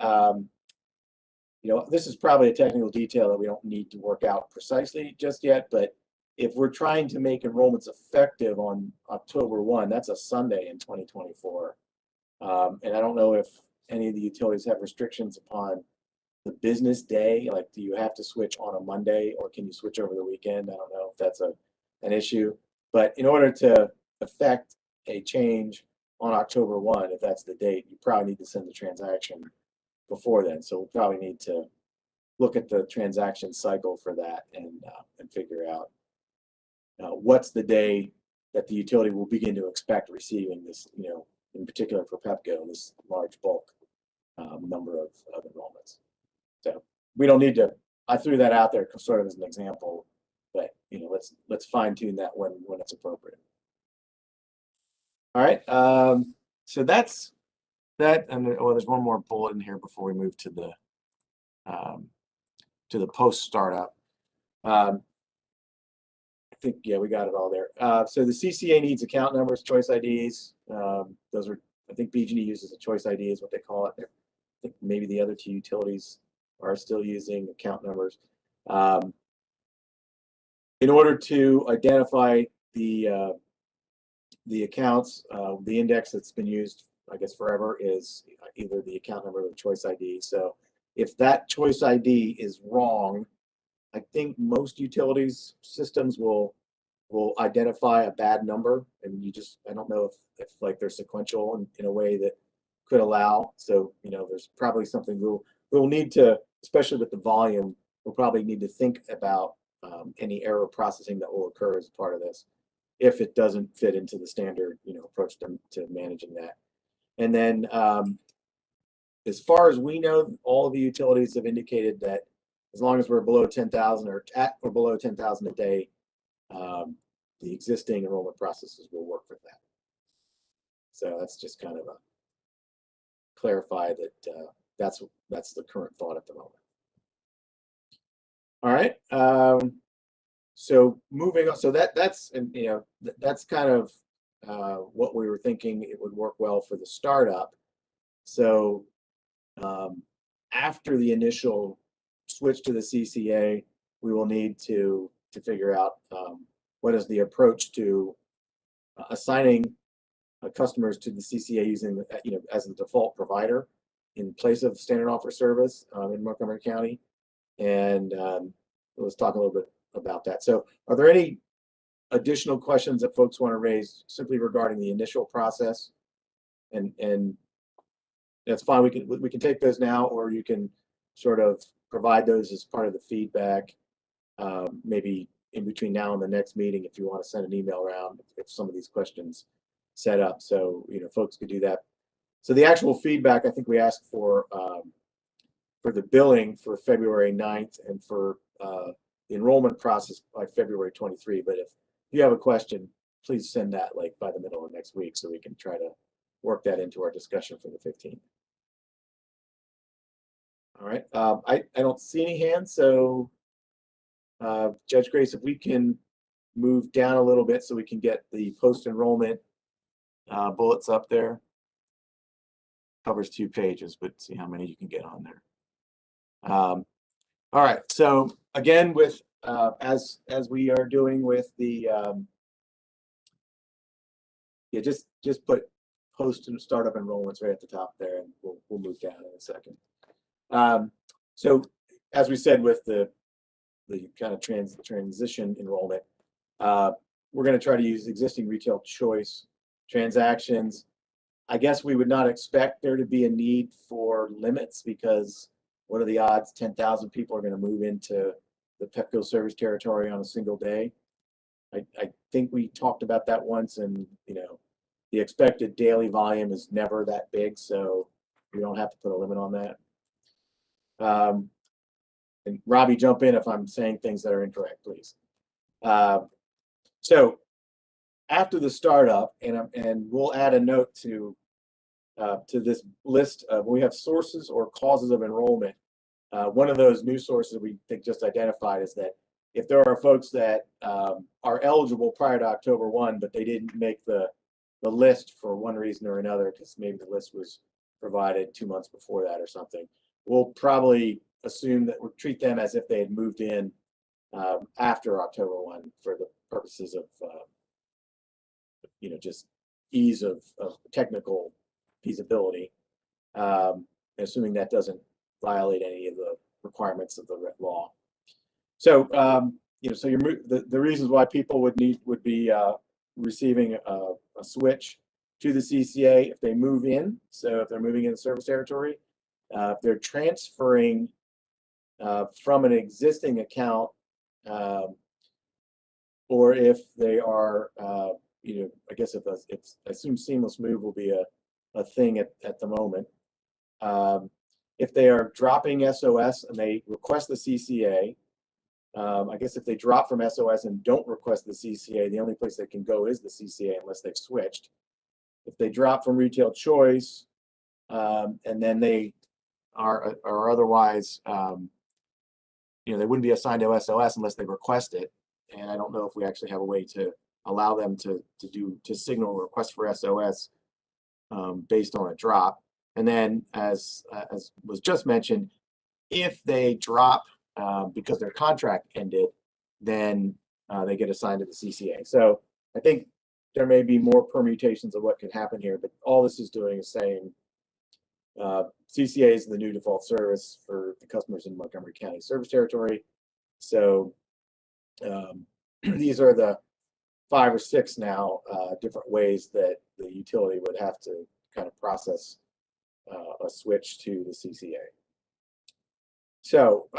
you know, this is probably a technical detail that we don't need to work out precisely just yet, but if we're trying to make enrollments effective on October 1, that's a Sunday in 2024. And I don't know if any of the utilities have restrictions upon the business day. Like, do you have to switch on a Monday, or can you switch over the weekend? I don't know if that's an issue. But in order to affect a change on October 1, if that's the date, you probably need to send the transaction before then. So we'll probably need to look at the transaction cycle for that and figure out what's the day that the utility will begin to expect receiving this, you know, in particular for PEPCO, this large bulk number of enrollments. So we don't need to I threw that out there sort of as an example, but you know, let's fine tune that when it's appropriate. All right, so that's that, and well, there's one more bullet in here before we move to the post startup. I think, yeah, we got it all there. So the CCA needs account numbers, choice IDs. Those are, I think BG&E uses a choice ID is what they call it. I think maybe the other two utilities are still using account numbers. In order to identify the accounts, the index that's been used, I guess, forever is either the account number or the choice ID. So if that choice ID is wrong, I think most utilities systems will identify a bad number, and you just, I don't know if like they're sequential in a way that could allow. So, you know, there's probably something we'll need to, especially with the volume, we'll probably need to think about any error processing that will occur as part of this, if it doesn't fit into the standard, you know, approach to managing that. And then as far as we know, all of the utilities have indicated that as long as we're below 10,000 or at or below 10,000 a day, the existing enrollment processes will work for that. So that's just kind of a clarify that that's the current thought at the moment. All right. So moving on. So that's, and you know, that's kind of what we were thinking it would work well for the startup. So after the initial switch to the CCA, we will need to figure out what is the approach to assigning customers to the CCA using, you know, as the default provider in place of standard offer service in Montgomery County. And let's talk a little bit about that. So are there any additional questions that folks want to raise simply regarding the initial process? And that's fine. We can take those now, or you can sort of provide those as part of the feedback, maybe in between now and the next meeting, if you want to send an email around if some of these questions set up. So, you know, folks could do that. So the actual feedback, I think we asked for the billing for February 9th and for the enrollment process by February 23. But if you have a question, please send that like by the middle of next week so we can try to work that into our discussion for the 15th. All right, I don't see any hands, so Judge Grace, if we can move down a little bit so we can get the post-enrollment bullets up there. Covers 2 pages, but see how many you can get on there. All right, so again, with as we are doing with the yeah, just put post and startup enrollments right at the top there, and we'll move down in a second. So as we said with the kind of transition enrollment, we're going to try to use existing retail choice transactions. I guess we would not expect there to be a need for limits, because what are the odds 10,000 people are going to move into the Pepco service territory on a single day? I think we talked about that once, and you know, the expected daily volume is never that big, so we don't have to put a limit on that. And Robbie, jump in if I'm saying things that are incorrect, please. So after the startup, and we'll add a note to this list of, we have sources or causes of enrollment. One of those new sources we think just identified is that if there are folks that are eligible prior to October 1, but they didn't make the list for one reason or another, because maybe the list was provided 2 months before that or something, we'll probably assume that we'll treat them as if they had moved in after October 1 for the purposes of you know, just ease of technical feasibility, assuming that doesn't violate any of the requirements of the law. So you know, so the reasons why people would be receiving a switch to the CCA if they move in. So if they're moving in the service territory, if they're transferring from an existing account, or if they are, you know, I guess if I assume seamless move will be a thing at the moment. if they are dropping SOS and they request the CCA, I guess if they drop from SOS and don't request the CCA, the only place they can go is the CCA unless they've switched. If they drop from retail choice, and then they are otherwise, they wouldn't be assigned to SOS unless they request it. And I don't know if we actually have a way to allow them to signal a request for SOS based on a drop. And then, as was just mentioned, if they drop because their contract ended, then they get assigned to the CCA. So I think there may be more permutations of what could happen here, but all this is doing is saying CCA is the new default service for the customers in Montgomery County service territory. So these are the 5 or 6 now different ways that the utility would have to kind of process a switch to the CCA. So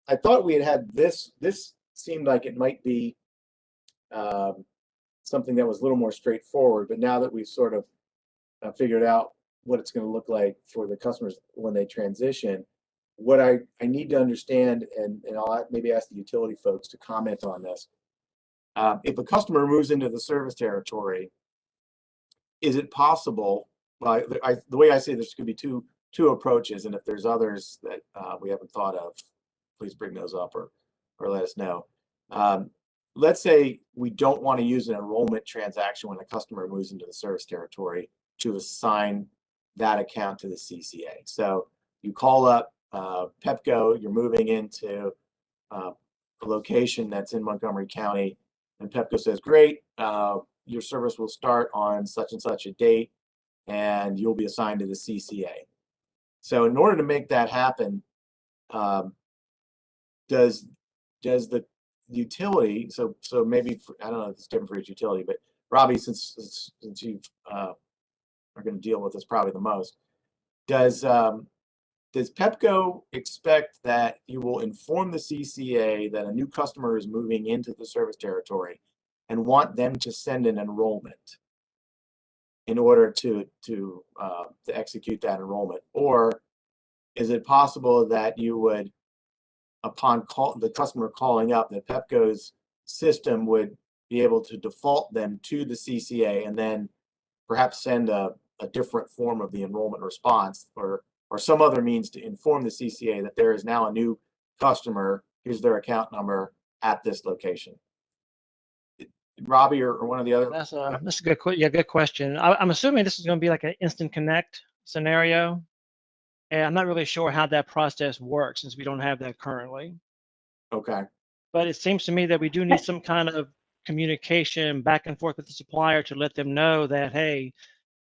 I thought we had this. This seemed like it might be something that was a little more straightforward, but now that we've sort of figured out what it's going to look like for the customers when they transition, what I need to understand, and I'll maybe ask the utility folks to comment on this. If a customer moves into the service territory, is it possible? The way I say this could be two approaches, and if there's others that we haven't thought of, please bring those up or let us know. Let's say we don't want to use an enrollment transaction when a customer moves into the service territory to assign that account to the CCA. So you call up Pepco, you're moving into a location that's in Montgomery County, and Pepco says, great, your service will start on such and such a date, and you'll be assigned to the CCA. So in order to make that happen, does the utility, so maybe I don't know if it's different for each utility, but Robbie, since you are going to deal with this probably the most, does Pepco expect that you will inform the CCA that a new customer is moving into the service territory and want them to send an enrollment in order to execute that enrollment? Or is it possible that you would, upon the customer calling up, that Pepco's system would be able to default them to the CCA and then perhaps send a different form of the enrollment response, or some other means to inform the CCA that there is now a new customer, here's their account number at this location? Robbie or one of the other? That's a good question. I'm assuming this is going to be like an instant connect scenario, and I'm not really sure how that process works since we don't have that currently. Okay. But it seems to me that we do need some kind of communication back and forth with the supplier to let them know that, hey,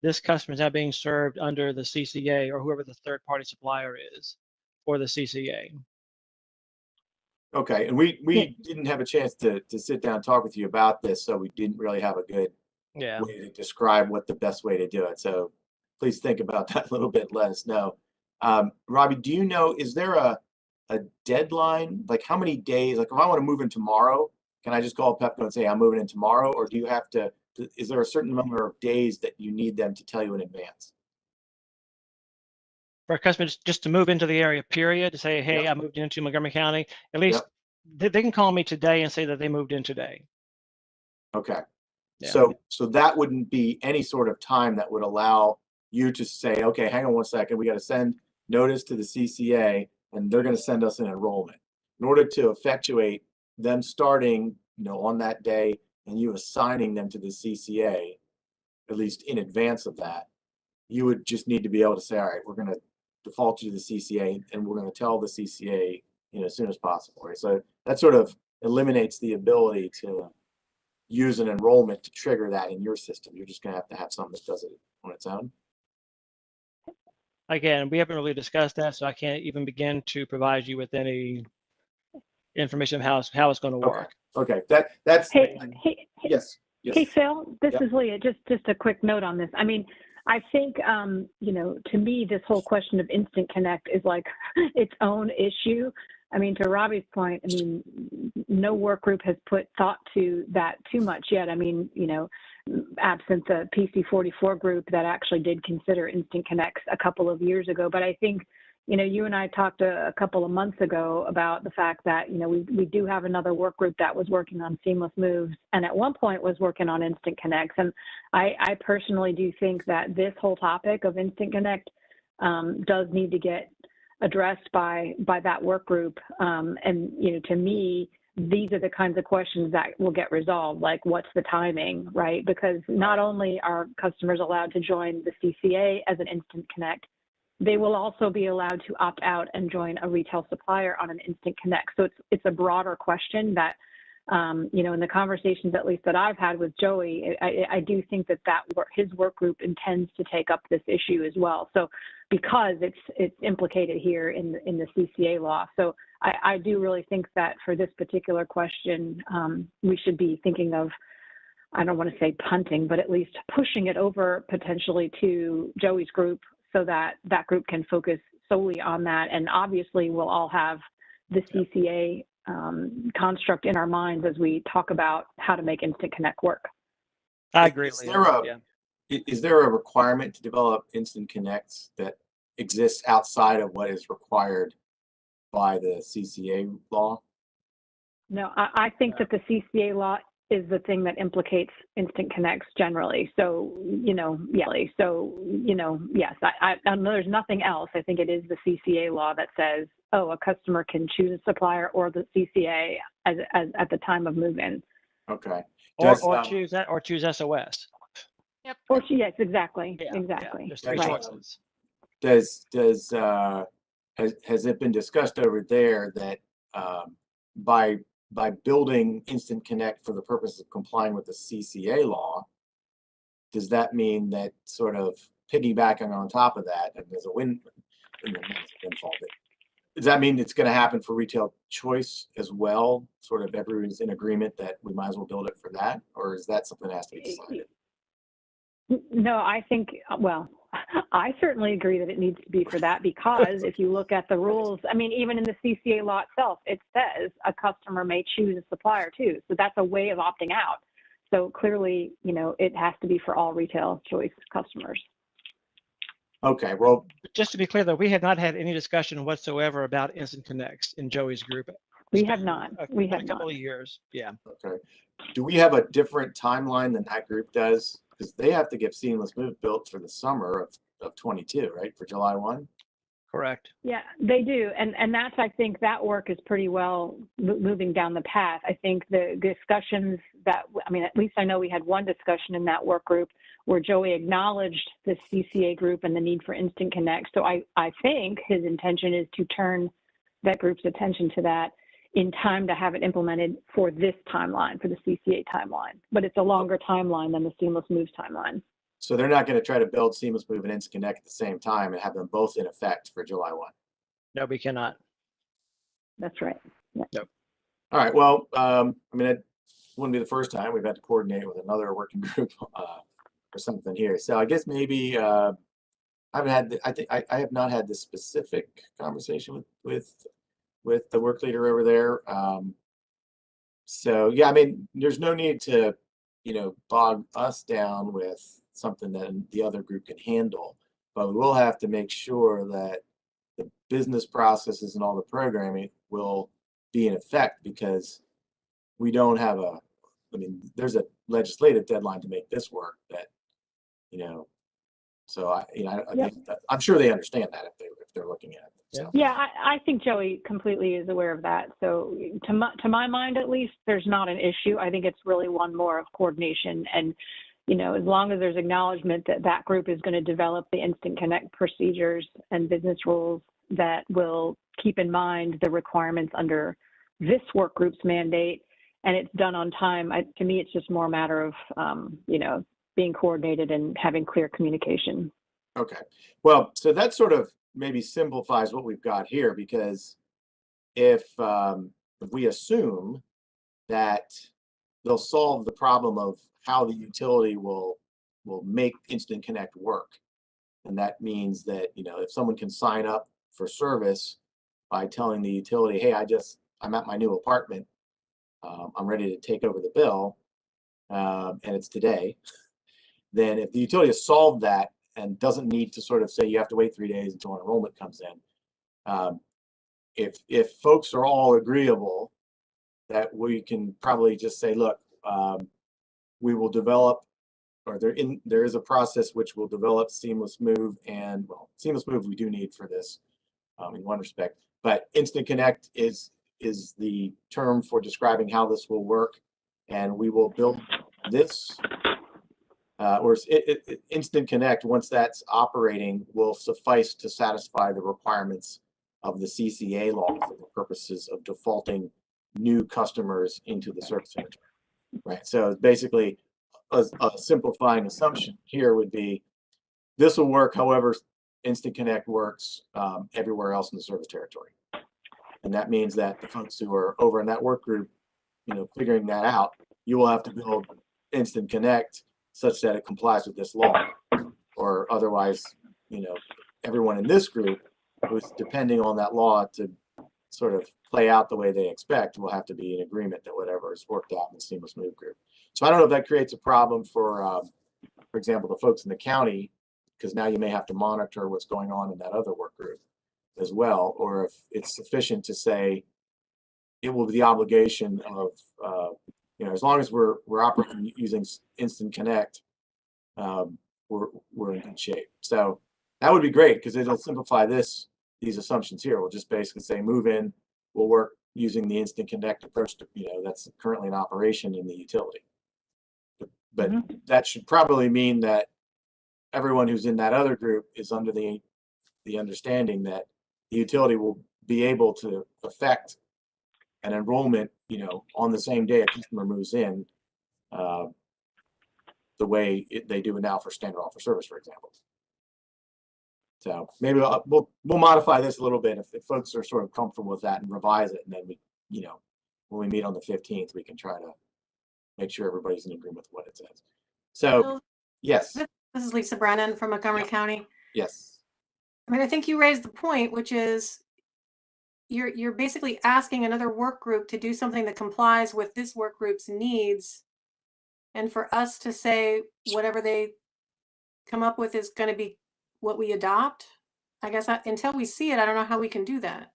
this customer is now being served under the CCA or whoever the third-party supplier is for the CCA. Okay, and we didn't have a chance to sit down and talk with you about this, so we didn't really have a good way to describe what the best way to do it. So please think about that a little bit. Let us know. Robbie, do you know, is there a deadline? Like how many days? Like if I want to move in tomorrow, can I just call Pepco and say I'm moving in tomorrow, or do you have to? Is there a certain number of days that you need them to tell you in advance? For a customer just to move into the area, period, to say, hey, I moved into Montgomery County, at least they can call me today and say that they moved in today. Okay. Yeah. So that wouldn't be any sort of time that would allow you to say, okay, hang on one second, we got to send notice to the CCA and they're going to send us an enrollment. In order to effectuate them starting, on that day and you assigning them to the CCA, at least in advance of that, you would just need to be able to say, all right, we're going to default you to the CCA and we're going to tell the CCA, as soon as possible. Right? So that sort of eliminates the ability to use an enrollment to trigger that in your system. You're just going to have something that does it on its own. Again, we haven't really discussed that, so I can't even begin to provide you with any information of how it's going to work. Okay. That's yes. Hey Phil, this is Leah. Just a quick note on this. I mean, I think to me this whole question of instant connect is like its own issue. I mean, to Robbie's point, I mean, no work group has put thought to that too much yet. I mean, absent the PC44 group that actually did consider instant connects a couple of years ago. But I think, you and I talked a couple of months ago about the fact that, we do have another work group that was working on seamless moves and at one point was working on Instant Connects. And I personally do think that this whole topic of Instant Connect does need to get addressed by that work group. And, to me, these are the kinds of questions that will get resolved, like what's the timing, right? Because not only are customers allowed to join the CCA as an Instant Connect, they will also be allowed to opt out and join a retail supplier on an Instant Connect. So it's a broader question that, in the conversations at least that I've had with Joey, I do think that his work group intends to take up this issue as well. So because it's implicated here in the CCA law. So I do really think that for this particular question, we should be thinking of, I don't want to say punting, but at least pushing it over potentially to Joey's group so that that group can focus solely on that. And obviously we'll all have the CCA construct in our minds as we talk about how to make Instant Connect work. I agree. Is there a requirement to develop Instant Connects that exists outside of what is required by the CCA law? No, I think that the CCA law is the thing that implicates Instant Connects generally. So, yes, I know there's nothing else. I think it is the CCA law that says, a customer can choose a supplier or the CCA as at the time of move-in. Okay. Or choose that, or choose SOS. Yep. Yes, exactly. Yeah, exactly. There's three Right. choices. Has it been discussed over there that by building Instant Connect for the purpose of complying with the CCA law, does that mean that sort of piggybacking on top of that, and there's a windfall, but does that mean it's going to happen for retail choice as well? Sort of everyone's in agreement that we might as well build it for that, or is that something that has to be decided? No, I think, I certainly agree that it needs to be for that, because if you look at the rules, I mean, even in the CCA law itself, it says a customer may choose a supplier too. So that's a way of opting out. So clearly, it has to be for all retail choice customers. Okay, well, Just to be clear though, we have not had any discussion whatsoever about Instant Connects in Joey's group. We have not. We have a couple of years. Yeah. okay. Do we have a different timeline than that group does? Because they have to get Seamless Move built for the summer of 22, right? For July 1? Correct. Yeah, they do. And that's, I think that work is pretty well moving down the path. I think the discussions that, at least I know we had one discussion in that work group where Joey acknowledged the CCA group and the need for Instant Connect. So I think his intention is to turn that group's attention to that in time to have it implemented for this timeline, for the CCA timeline. But it's a longer timeline than the Seamless Moves timeline. So they're not going to try to build Seamless Move and Instant Connect at the same time and have them both in effect for July 1. No, we cannot. That's right. Yeah. Nope. All right. Well, it wouldn't be the first time we've had to coordinate with another working group or something here. So I guess maybe I have not had this specific conversation with the work leader over there. So yeah, there's no need to, bog us down with something that the other group can handle, but we will have to make sure that the business processes and all the programming will be in effect, because we don't have there's a legislative deadline to make this work that, so I think that, I'm sure they understand that if they're looking at it. So. Yeah, I think Joey completely is aware of that. So to my mind, at least, there's not an issue. I think it's really one more of coordination. And, as long as there's acknowledgement that that group is going to develop the Instant Connect procedures and business rules that will keep in mind the requirements under this work group's mandate, and it's done on time, to me, it's just more a matter of, being coordinated and having clear communication. Okay. Well, so that sort of maybe simplifies what we've got here, because if we assume that they'll solve the problem of how the utility will make Instant Connect work, and that means that if someone can sign up for service by telling the utility, hey, I'm at my new apartment, I'm ready to take over the bill, and it's today, then if the utility has solved that and doesn't need to sort of say you have to wait 3 days until enrollment comes in, If folks are all agreeable, that we can probably just say, look, we will develop, or there is a process which will develop seamless move, and well, seamless move we do need for this in one respect, but Instant Connect is the term for describing how this will work, and we will build this, or Instant Connect, once that's operating, will suffice to satisfy the requirements of the CCA law for the purposes of defaulting new customers into the service territory, right? So basically, a simplifying assumption here would be this will work however Instant Connect works everywhere else in the service territory. And that means that the folks who are over in that work group, figuring that out, you will have to build Instant Connect such that it complies with this law, or otherwise, everyone in this group who's depending on that law to sort of play out the way they expect will have to be in agreement that whatever is worked out in the seamless move group. So I don't know if that creates a problem for example, the folks in the county, because now you may have to monitor what's going on in that other work group as well, or if it's sufficient to say it will be the obligation of, as long as we're operating using Instant Connect, we're in good shape. So that would be great because it'll simplify these assumptions here. We'll just basically say move in, we'll work using the Instant Connect approach to, that's currently in operation in the utility. But that should probably mean that everyone who's in that other group is under the understanding that the utility will be able to affect an enrollment, on the same day a customer moves in, the way they do it now for standard offer service, for example. So maybe we'll modify this a little bit if folks are sort of comfortable with that and revise it, and then we, when we meet on the 15th, we can try to make sure everybody's in agreement with what it says. So, Bill, yes. This is Lisa Brennan from Montgomery County. Yes. I mean, I think you raised the point, which is you're basically asking another work group to do something that complies with this work group's needs, and for us to say whatever they come up with is going to be what we adopt. I guess until we see it, I don't know how we can do that.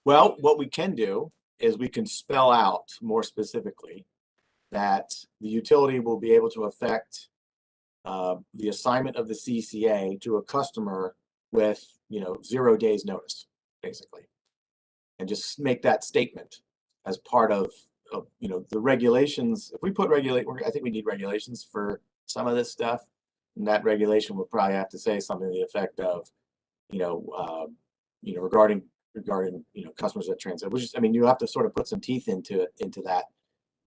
Well, what we can do is we can spell out more specifically that the utility will be able to affect the assignment of the CCA to a customer with 0 days notice, basically, and just make that statement as part of the regulations. If we put I think we need regulations for some of this stuff, and that regulation would probably have to say something to the effect of regarding customers that transit, which is, I mean, you have to sort of put some teeth into that,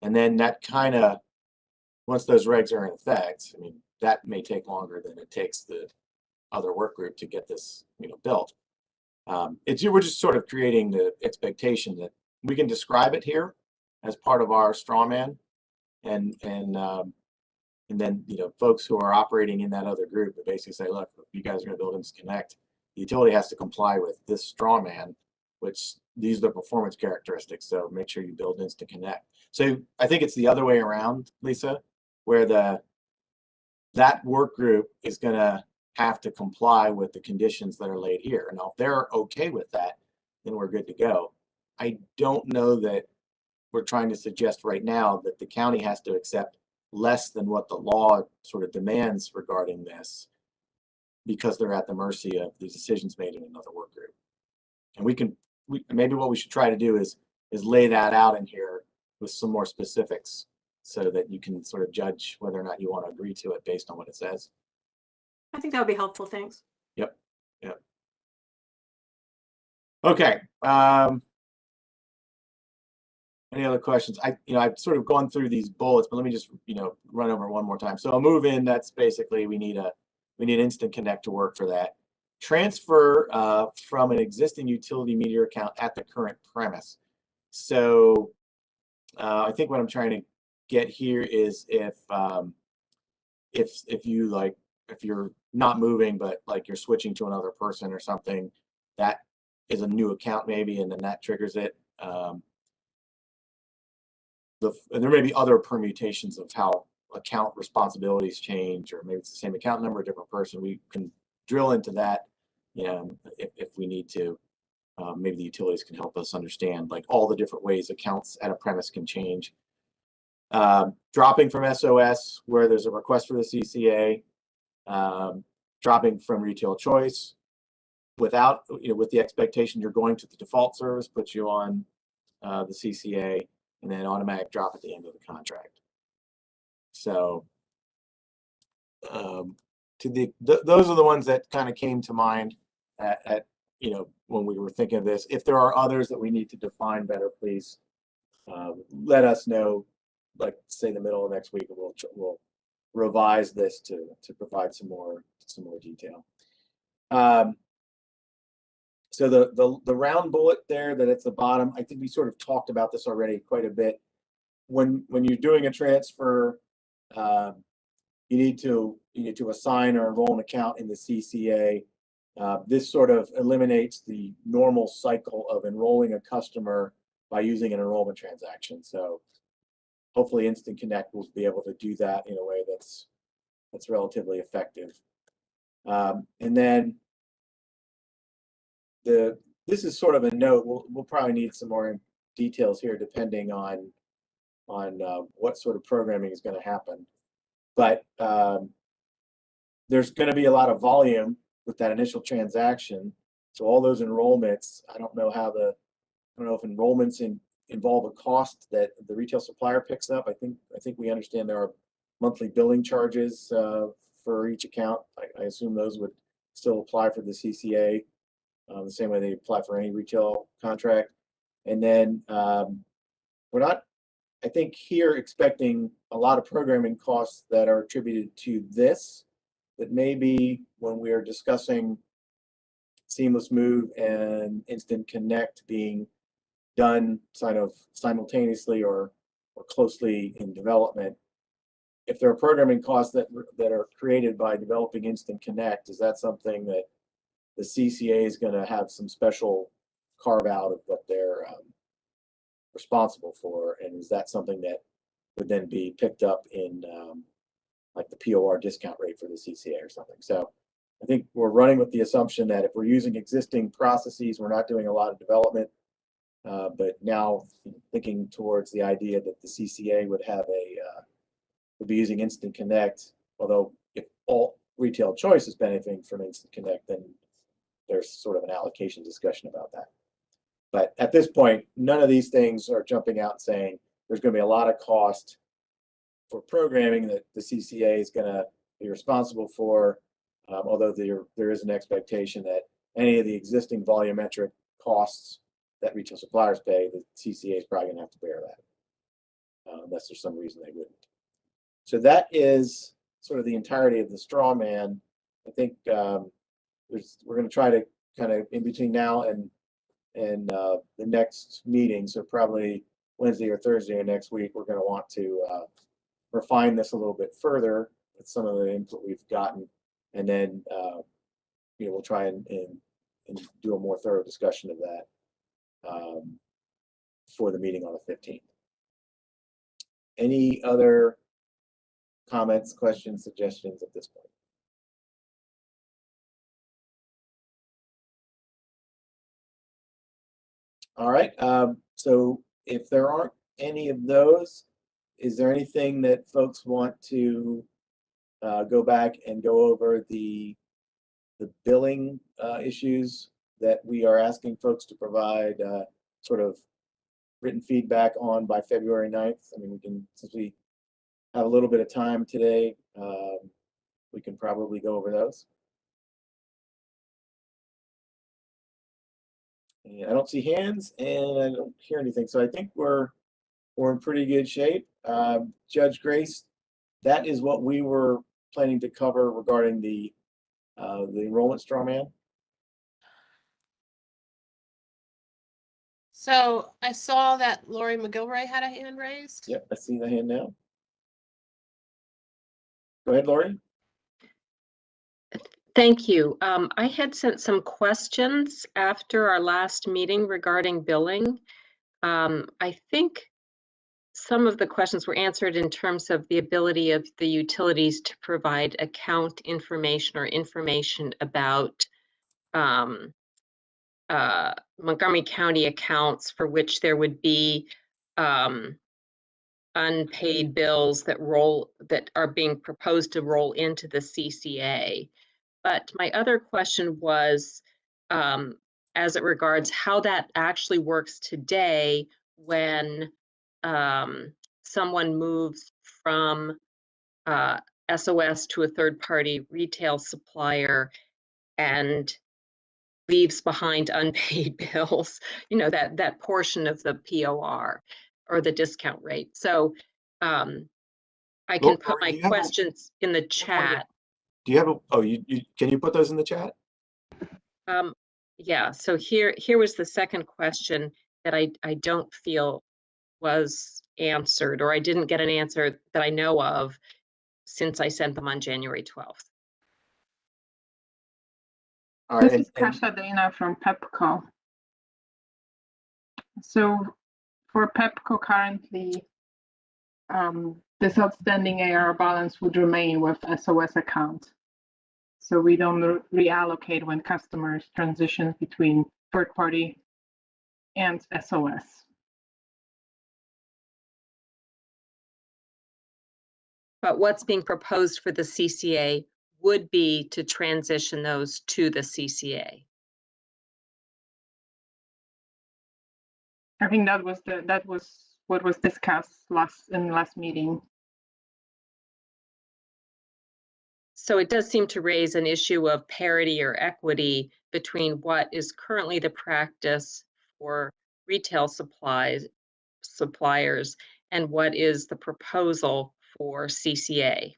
and then that kind of, once those regs are in effect, I mean, that may take longer than it takes the other work group to get this built. We're just sort of creating the expectation that we can describe it here as part of our straw man, and then folks who are operating in that other group would basically say, look, if you guys are going to build Instant Connect, the utility has to comply with this straw man, which these are the performance characteristics. So make sure you build Instant Connect. So I think it's the other way around, Lisa, where that work group is going to have to comply with the conditions that are laid here. Now, if they're okay with that, then we're good to go. I don't know that we're trying to suggest right now that the county has to accept less than what the law sort of demands regarding this, because they're at the mercy of the decisions made in another work group. And maybe what we should try to do is lay that out in here with some more specifics, so that you can sort of judge whether or not you want to agree to it based on what it says. I think that would be helpful. Thanks. Yep. Okay. Any other questions? I've sort of gone through these bullets, but let me just run over one more time. So a move in, that's basically we need Instant Connect to work for that. Transfer from an existing utility meter account at the current premise. So I think what I'm trying to get here is if you're not moving, but like you're switching to another person or something, that is a new account maybe, and then that triggers it. And there may be other permutations of how account responsibilities change, or maybe it's the same account number, a different person. We can drill into that, if we need to. Maybe the utilities can help us understand like all the different ways accounts at a premise can change. Dropping from SOS where there's a request for the CCA, dropping from retail choice without, with the expectation you're going to the default service, puts you on the CCA, and then automatic drop at the end of the contract. So those are the ones that kind of came to mind at when we were thinking of this. If there are others that we need to define better, please let us know, like say the middle of next week, and we'll revise this to provide some more detail. So the round bullet there that at the bottom, I think we sort of talked about this already quite a bit. When you're doing a transfer, you need to assign or enroll an account in the CCA. This sort of eliminates the normal cycle of enrolling a customer by using an enrollment transaction. So hopefully Instant Connect will be able to do that in a way that's relatively effective. And then this is sort of a note. We'll probably need some more details here depending on what sort of programming is going to happen. But there's going to be a lot of volume with that initial transaction. So all those enrollments, I don't know if enrollments involve a cost that the retail supplier picks up. I think we understand there are monthly billing charges for each account. I assume those would still apply for the CCA the same way they apply for any retail contract. And then we're not, I think, here expecting a lot of programming costs that are attributed to this, but maybe when we are discussing Seamless Move and Instant Connect being done kind of simultaneously or closely in development, if there are programming costs that are created by developing Instant Connect, is that something that the CCA is going to have some special carve out of what they're responsible for? And is that something that would then be picked up in like the POR discount rate for the CCA or something? So I think we're running with the assumption that if we're using existing processes, we're not doing a lot of development. But now thinking towards the idea that the CCA would have would be using Instant Connect, although if all retail choice is benefiting from Instant Connect, then there's sort of an allocation discussion about that. But at this point, none of these things are jumping out saying there's going to be a lot of cost for programming that the CCA is going to be responsible for, although there is an expectation that any of the existing volumetric costs that retail suppliers pay, the CCA is probably going to have to bear that, unless there's some reason they wouldn't. So that is sort of the entirety of the straw man. I think we're going to try to kind of in between now and the next meeting, so probably Wednesday or Thursday of next week, we're going to want to refine this a little bit further with some of the input we've gotten, and then we'll try and do a more thorough discussion of that for the meeting on the 15th. Any other comments, questions, suggestions at this point? All right. So if there aren't any of those, is there anything that folks want to go back and go over the billing issues that we are asking folks to provide sort of written feedback on by February 9th? I mean, we can, since we have a little bit of time today, we can probably go over those. And I don't see hands and I don't hear anything, so I think we're in pretty good shape. Judge Grace, that is what we were planning to cover regarding the enrollment straw man. So I saw that Lori McGilroy had a hand raised. Yep, I see the hand now. Go ahead, Lori. Thank you. I had sent some questions after our last meeting regarding billing. I think some of the questions were answered in terms of the ability of the utilities to provide account information or information about Montgomery County accounts for which there would be unpaid bills that are being proposed to roll into the CCA. But my other question was, as it regards how that actually works today when someone moves from SOS to a third-party retail supplier and leaves behind unpaid bills, that portion of the POR or the discount rate. So I can put my questions in the chat. Do you have can you put those in the chat? Yeah, so here was the second question that I don't feel was answered, or I didn't get an answer that I know of since I sent them on January 12th. All right, This is Kasia Dana from PEPCO. So for PEPCO currently, this outstanding AR balance would remain with SOS account. So we don't reallocate when customers transition between third party and SOS. But what's being proposed for the CCA would be to transition those to the CCA. I think that was what was discussed in the last meeting. So it does seem to raise an issue of parity or equity between what is currently the practice for retail suppliers and what is the proposal for CCA.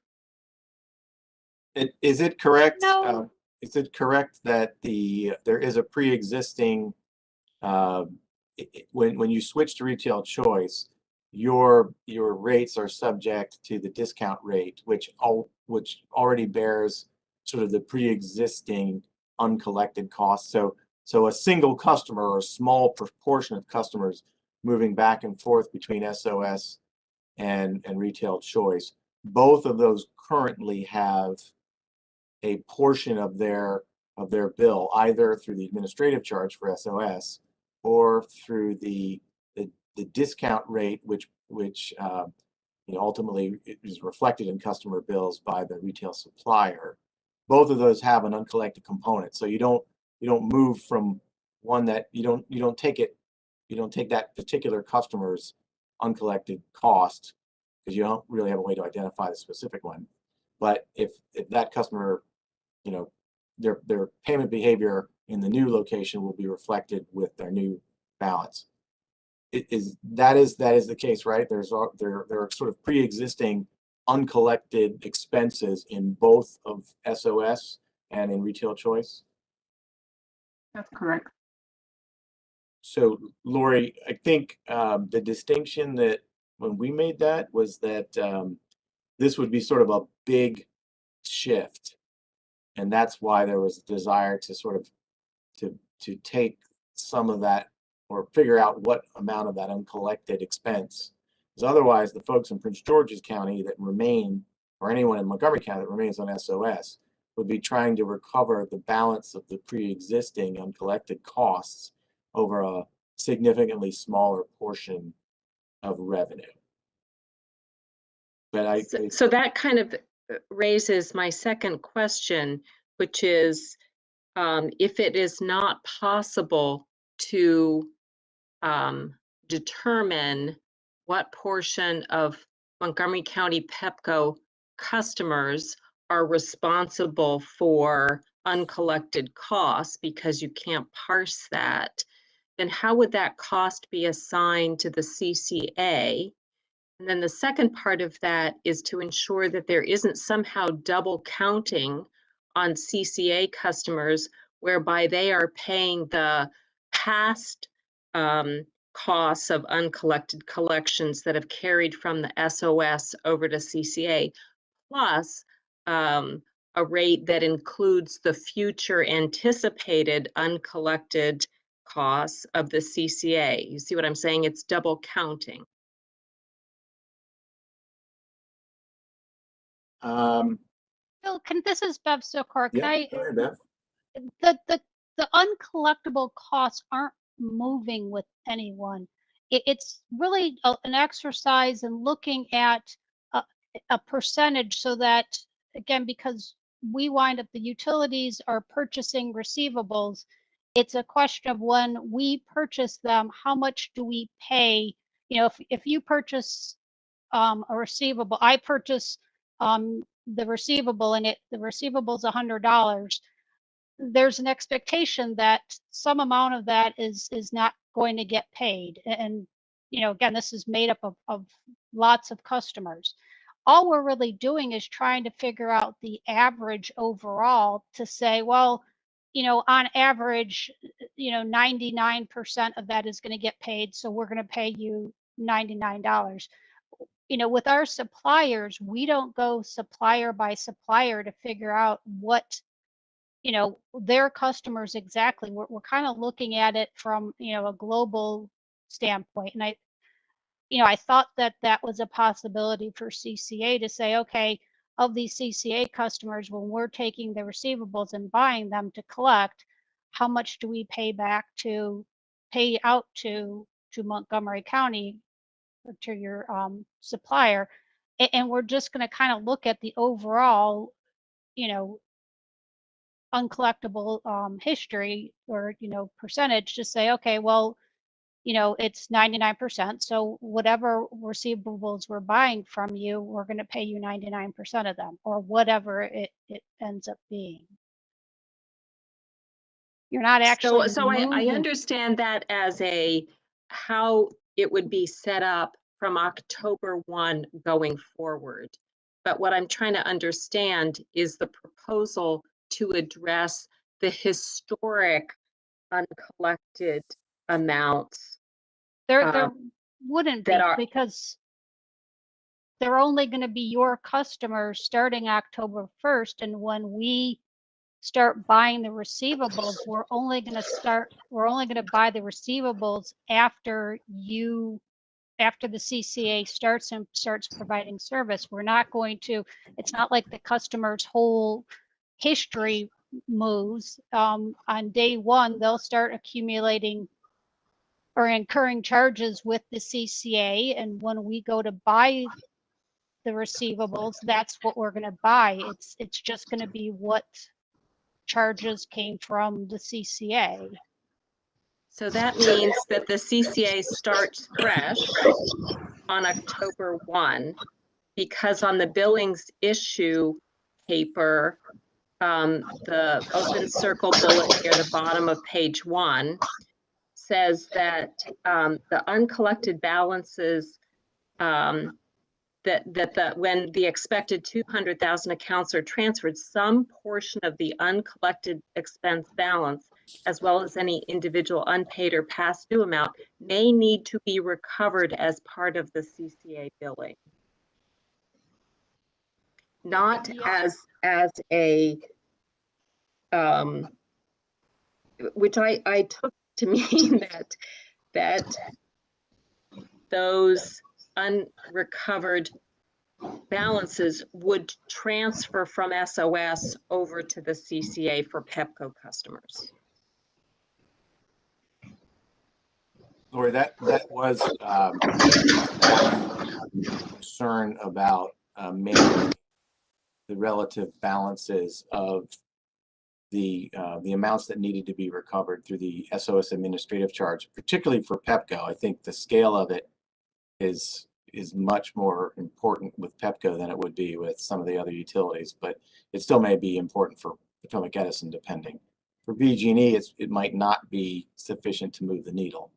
Is it correct? No. Is it correct that there is a pre-existing when you switch to retail choice, your rates are subject to the discount rate, which already bears sort of the pre-existing uncollected costs. So a single customer or a small proportion of customers moving back and forth between SOS and retail choice, both of those currently have a portion of their bill either through the administrative charge for SOS or through the discount rate, which ultimately is reflected in customer bills by the retail supplier. Both of those have an uncollected component, so you don't move from one that you don't take that particular customer's uncollected cost because you don't really have a way to identify the specific one. But if that customer, their payment behavior in the new location will be reflected with their new balance. That is the case, right? There are sort of pre-existing uncollected expenses in both of SOS and in retail choice. That's correct. So Lori, I think the distinction that when we made that was that this would be sort of a big shift, and that's why there was a desire to sort of to take some of that or figure out what amount of that uncollected expense, because otherwise the folks in Prince George's County that remain, or anyone in Montgomery County that remains on SOS, would be trying to recover the balance of the pre-existing uncollected costs over a significantly smaller portion of revenue. But so that kind of raises my second question, which is if it is not possible to determine what portion of Montgomery County PEPCO customers are responsible for uncollected costs because you can't parse that, then how would that cost be assigned to the CCA? And then the second part of that is to ensure that there isn't somehow double counting on CCA customers whereby they are paying the past costs of uncollected collections that have carried from the SOS over to CCA, plus a rate that includes the future anticipated uncollected costs of the CCA. You see what I'm saying? It's double counting. Bill, this is Bev Sokor. Can yeah, go ahead, Bev. the the uncollectible costs aren't moving with anyone. It's really an exercise in looking at a percentage so that, again, because we wind up, the utilities are purchasing receivables, it's a question of when we purchase them, how much do we pay? You know, if you purchase a receivable, I purchase the receivable and the receivable is $100. There's an expectation that some amount of that is not going to get paid. And, you know, again, this is made up of lots of customers. All we're really doing is trying to figure out the average overall to say, well, you know, on average, you know, 99% of that is going to get paid. So we're going to pay you $99. You know, with our suppliers, we don't go supplier by supplier to figure out what, you know, their customers exactly. We're kind of looking at it from, you know, a global standpoint. And I thought that that was a possibility for CCA to say, okay, of these CCA customers, when we're taking the receivables and buying them to collect, how much do we pay out to Montgomery County or to your supplier? And we're just going to kind of look at the overall, you know, uncollectible history or, you know, percentage to say, okay, well, you know, it's 99%. So whatever receivables we're buying from you, we're going to pay you 99% of them, or whatever it ends up being. You're not actually. So I understand that as how it would be set up from October 1 going forward. But what I'm trying to understand is the proposal to address the historic uncollected amounts. There wouldn't be, because they're only going to be your customers starting October 1st. And when we start buying the receivables, we're only going to buy the receivables after the CCA starts providing service. We're not going to, it's not like the customer's whole history moves. On day one, they'll start accumulating or incurring charges with the CCA. And when we go to buy the receivables, that's what we're going to buy. It's just going to be what charges came from the CCA. So that means that the CCA starts fresh on October 1, because on the billings issue paper, the open circle bullet near the bottom of page 1 says that the uncollected balances, when the expected 200,000 accounts are transferred, some portion of the uncollected expense balance, as well as any individual unpaid or past due amount, may need to be recovered as part of the CCA billing. Not as a, which I took to mean that those unrecovered balances would transfer from SOS over to the CCA for PEPCO customers. Lori, that was concern about managing the relative balances of the amounts that needed to be recovered through the SOS administrative charge, particularly for PEPCO. I think the scale of it is much more important with PEPCO than it would be with some of the other utilities, but it still may be important for Potomac Edison, depending. For BG&E, it might not be sufficient to move the needle.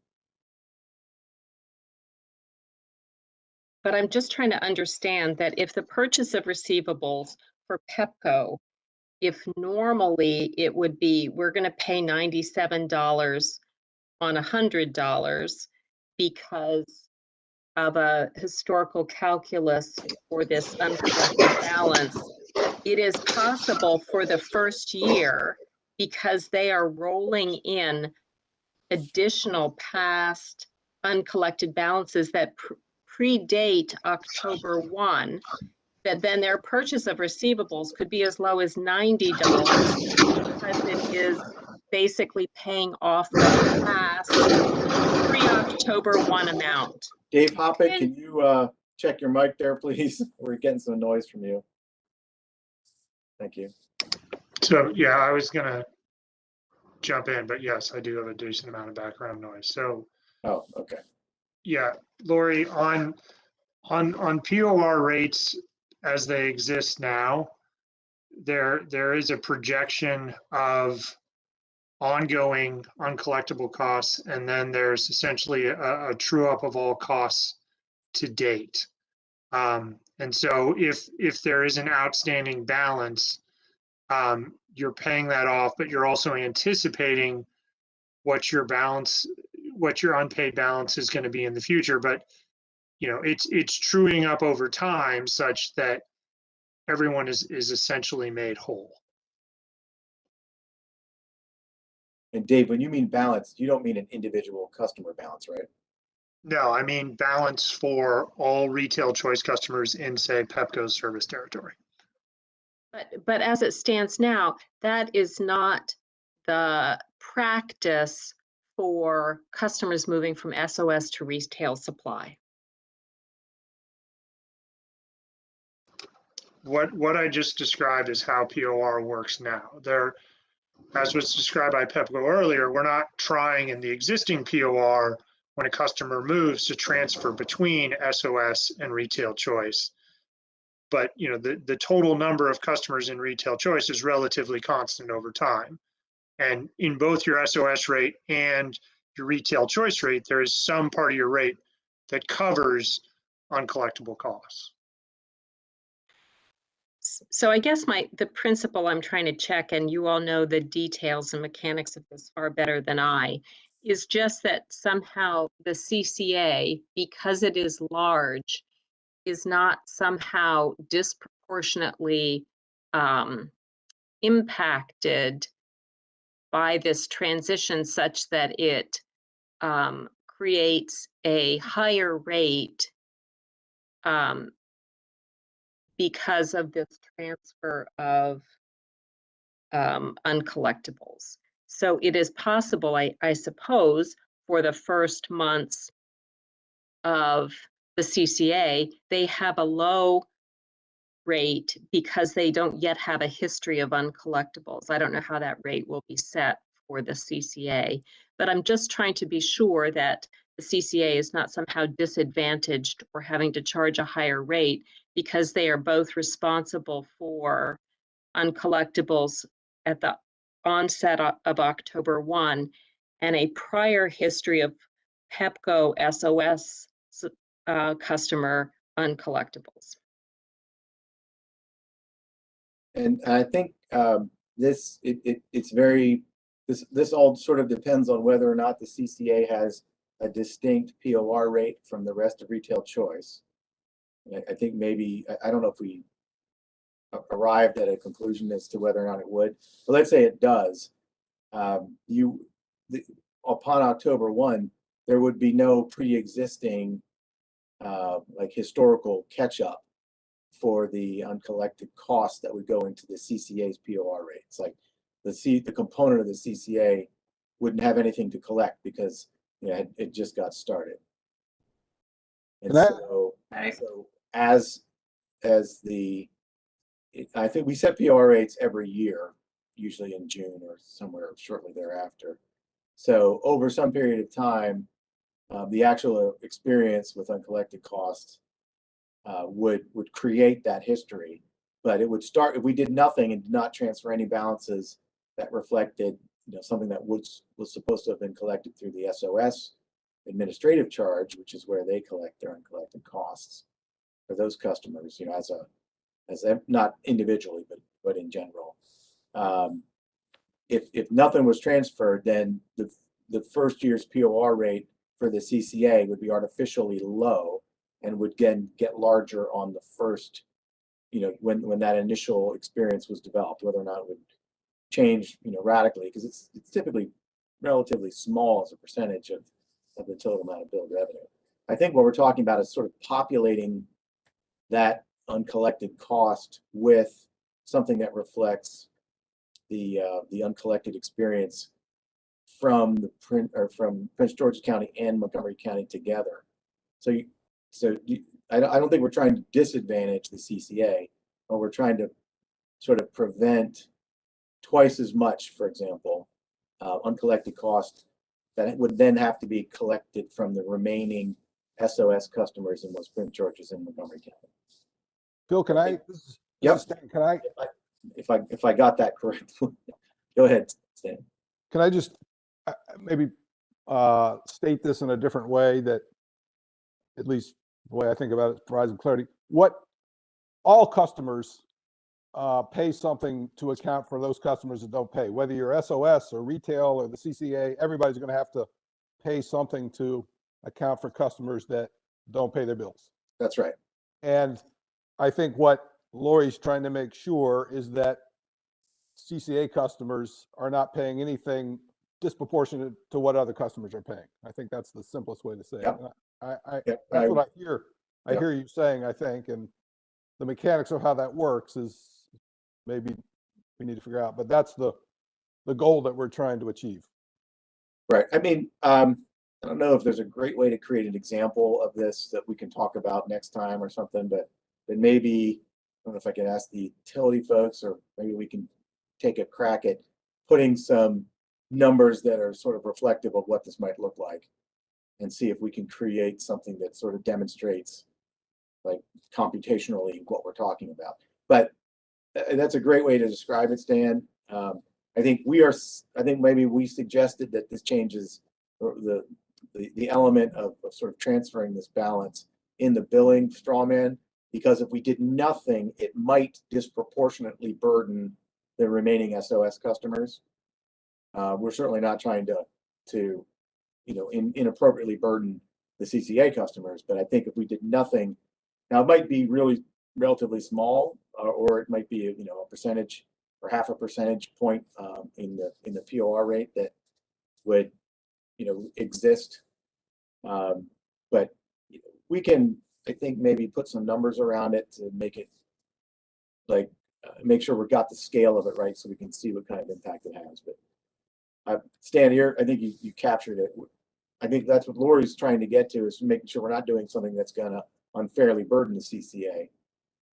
But I'm just trying to understand that if the purchase of receivables for PEPCO, if normally it would be, we're going to pay $97 on $100 because of a historical calculus for this uncollected balance, it is possible for the first year, because they are rolling in additional past uncollected balances that predate October 1, that then their purchase of receivables could be as low as $90 because it is basically paying off the past pre-October 1 amount. Dave Hoppett, can you check your mic there, please? We're getting some noise from you. Thank you. So yeah, I was gonna jump in, but yes, I do have a decent amount of background noise. So Oh, okay. yeah, Lori, on POR rates as they exist now, there is a projection of ongoing uncollectible costs, and then there's essentially a true up of all costs to date. And so if there is an outstanding balance, you're paying that off, but you're also anticipating what your unpaid balance is going to be in the future. But you know, it's truing up over time such that everyone is essentially made whole. And Dave, when you mean balance, you don't mean an individual customer balance, right? No, I mean balance for all retail choice customers in, say, Pepco's service territory. But as it stands now, that is not the practice for customers moving from SOS to retail supply. What I just described is how POR works now. There, as was described by Pepco earlier, we're not trying in the existing POR when a customer moves to transfer between SOS and retail choice. But you know, the total number of customers in retail choice is relatively constant over time. And in both your SOS rate and your retail choice rate, there is some part of your rate that covers uncollectible costs. So I guess the principle I'm trying to check, and you all know the details and mechanics of this far better than I, is just that somehow the CCA, because it is large, is not somehow disproportionately impacted by this transition such that it creates a higher rate because of this transfer of uncollectibles. So it is possible, I suppose, for the first months of the CCA, they have a low rate because they don't yet have a history of uncollectibles. I don't know how that rate will be set for the CCA, but I'm just trying to be sure that the CCA is not somehow disadvantaged or having to charge a higher rate because they are both responsible for uncollectibles at the onset of October 1 and a prior history of Pepco SOS customer uncollectibles. And I think this all sort of depends on whether or not the CCA has a distinct POR rate from the rest of retail choice. I think maybe, I don't know if we arrived at a conclusion as to whether or not it would, but let's say it does. Upon October 1, there would be no pre-existing like historical catch-up for the uncollected costs that would go into the CCA's POR rate. It's like the component of the CCA wouldn't have anything to collect because it just got started. And so as I think we set POR rates every year, usually in June or somewhere shortly thereafter. So over some period of time, the actual experience with uncollected costs would create that history, but it would start if we did nothing and did not transfer any balances that reflected something that was supposed to have been collected through the SOS administrative charge, which is where they collect their uncollected costs for those customers, as not individually but in general. If nothing was transferred, then the first year's POR rate for the CCA would be artificially low and would again get larger on the first, when that initial experience was developed, whether or not it would change, radically, because it's typically relatively small as a percentage of the total amount of billed revenue. I think what we're talking about is sort of populating that uncollected cost with something that reflects the uncollected experience from from Prince George's County and Montgomery County together. I don't think we're trying to disadvantage the CCA, but we're trying to sort of prevent twice as much, for example, uncollected cost that would then have to be collected from the remaining SOS customers in both Prince George's and Montgomery County. Phil, can I? Yep. Stan, can I? If I got that correct, go ahead, Stan. Can I just maybe state this in a different way, that at least the way I think about it provides some clarity? What all customers pay something to account for those customers that don't pay, whether you're SOS or retail or the CCA, everybody's going to have to pay something to account for customers that don't pay their bills. That's right. And I think what Lori's trying to make sure is that CCA customers are not paying anything disproportionate to what other customers are paying. I think that's the simplest way to say Yep. it. That's what I hear. I hear you saying, I think, and the mechanics of how that works is maybe we need to figure out, but that's the goal that we're trying to achieve. Right. I mean, I don't know if there's a great way to create an example of this that we can talk about next time or something, but maybe, I don't know if I could ask the utility folks, or maybe we can take a crack at putting some numbers that are sort of reflective of what this might look like, and see if we can create something that sort of demonstrates, like, computationally what we're talking about. But that's a great way to describe it, Stan. I think maybe we suggested that this changes the element of sort of transferring this balance in the billing straw man, because if we did nothing, it might disproportionately burden the remaining SOS customers. We're certainly not trying to inappropriately burden the CCA customers, but I think if we did nothing, now it might be really relatively small, or it might be a percentage or half a percentage point in the POR rate that would exist, but we can, I think, maybe put some numbers around it to make it like make sure we got the scale of it right, so we can see what kind of impact it has. But Stan, here, I think you captured it. I think that's what Lori's trying to get to, is making sure we're not doing something that's going to unfairly burden the CCA.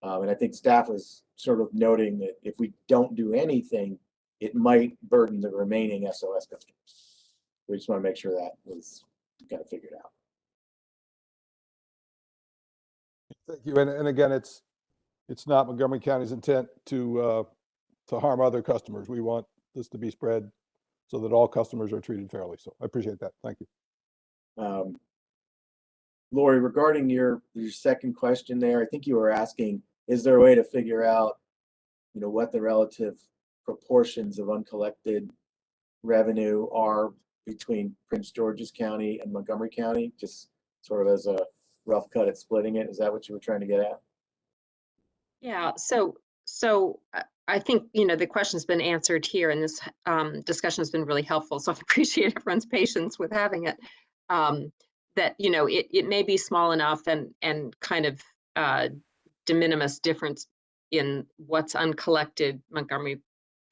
And I think staff was sort of noting that if we don't do anything, it might burden the remaining SOS customers. We just want to make sure that was kind of figured out. Thank you. And again, it's not Montgomery County's intent to harm other customers. We want this to be spread so that all customers are treated fairly. So I appreciate that. Thank you. Lori, regarding your second question there, I think you were asking, is there a way to figure out, what the relative proportions of uncollected revenue are between Prince George's County and Montgomery County, just sort of as a rough cut at splitting it? Is that what you were trying to get at? Yeah, so I think, the question's been answered here, and this discussion has been really helpful. So I appreciate everyone's patience with having it. That, it may be small enough and kind of de minimis difference in what's uncollected Montgomery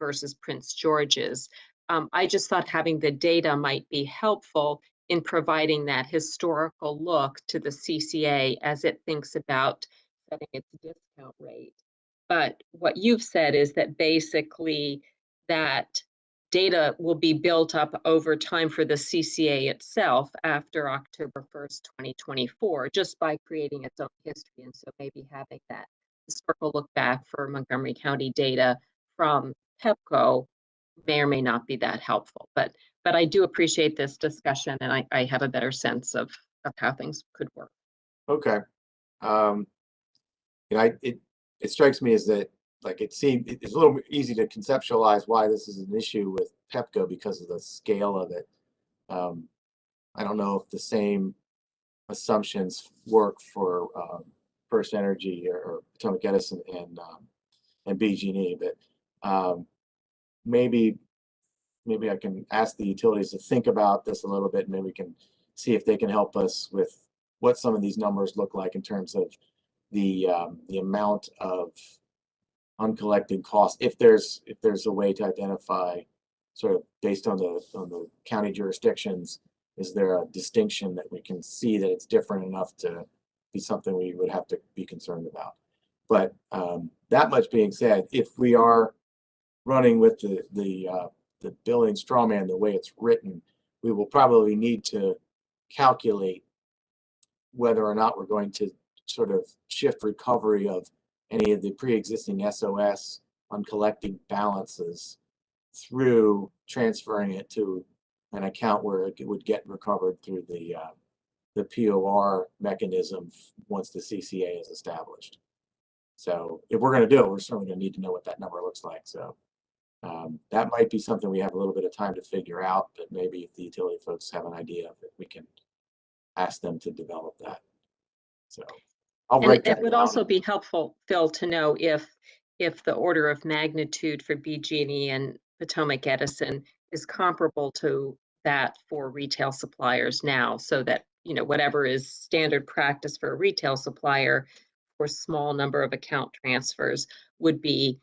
versus Prince George's. I just thought having the data might be helpful in providing that historical look to the CCA as it thinks about setting its discount rate. But what you've said is that basically that data will be built up over time for the CCA itself after October 1st, 2024, just by creating its own history. And so maybe having that historical look back for Montgomery County data from PEPCO may or may not be that helpful. But I do appreciate this discussion, and I have a better sense of how things could work. Okay. It strikes me as that, like, it's a little easy to conceptualize why this is an issue with PEPCO because of the scale of it. I don't know if the same assumptions work for First Energy or Potomac Edison and BG&E, but maybe I can ask the utilities to think about this a little bit, and maybe we can see if they can help us with what some of these numbers look like in terms of the amount of uncollected costs, if there's a way to identify, sort of based on the county jurisdictions, is there a distinction that we can see that it's different enough to be something we would have to be concerned about? But that much being said, if we are running with the billing strawman the way it's written, we will probably need to calculate whether or not we're going to sort of shift recovery of any of the pre-existing SOS uncollected balances through transferring it to an account where it would get recovered through the POR mechanism once the CCA is established. So if we're going to do it, we're certainly going to need to know what that number looks like. So that might be something we have a little bit of time to figure out, but maybe if the utility folks have an idea of it, we can ask them to develop that. So I'll write that It would down. also be helpful, Phil, to know if the order of magnitude for BG&E and Potomac Edison is comparable to that for retail suppliers now, so that, you know, whatever is standard practice for a retail supplier for small number of account transfers would be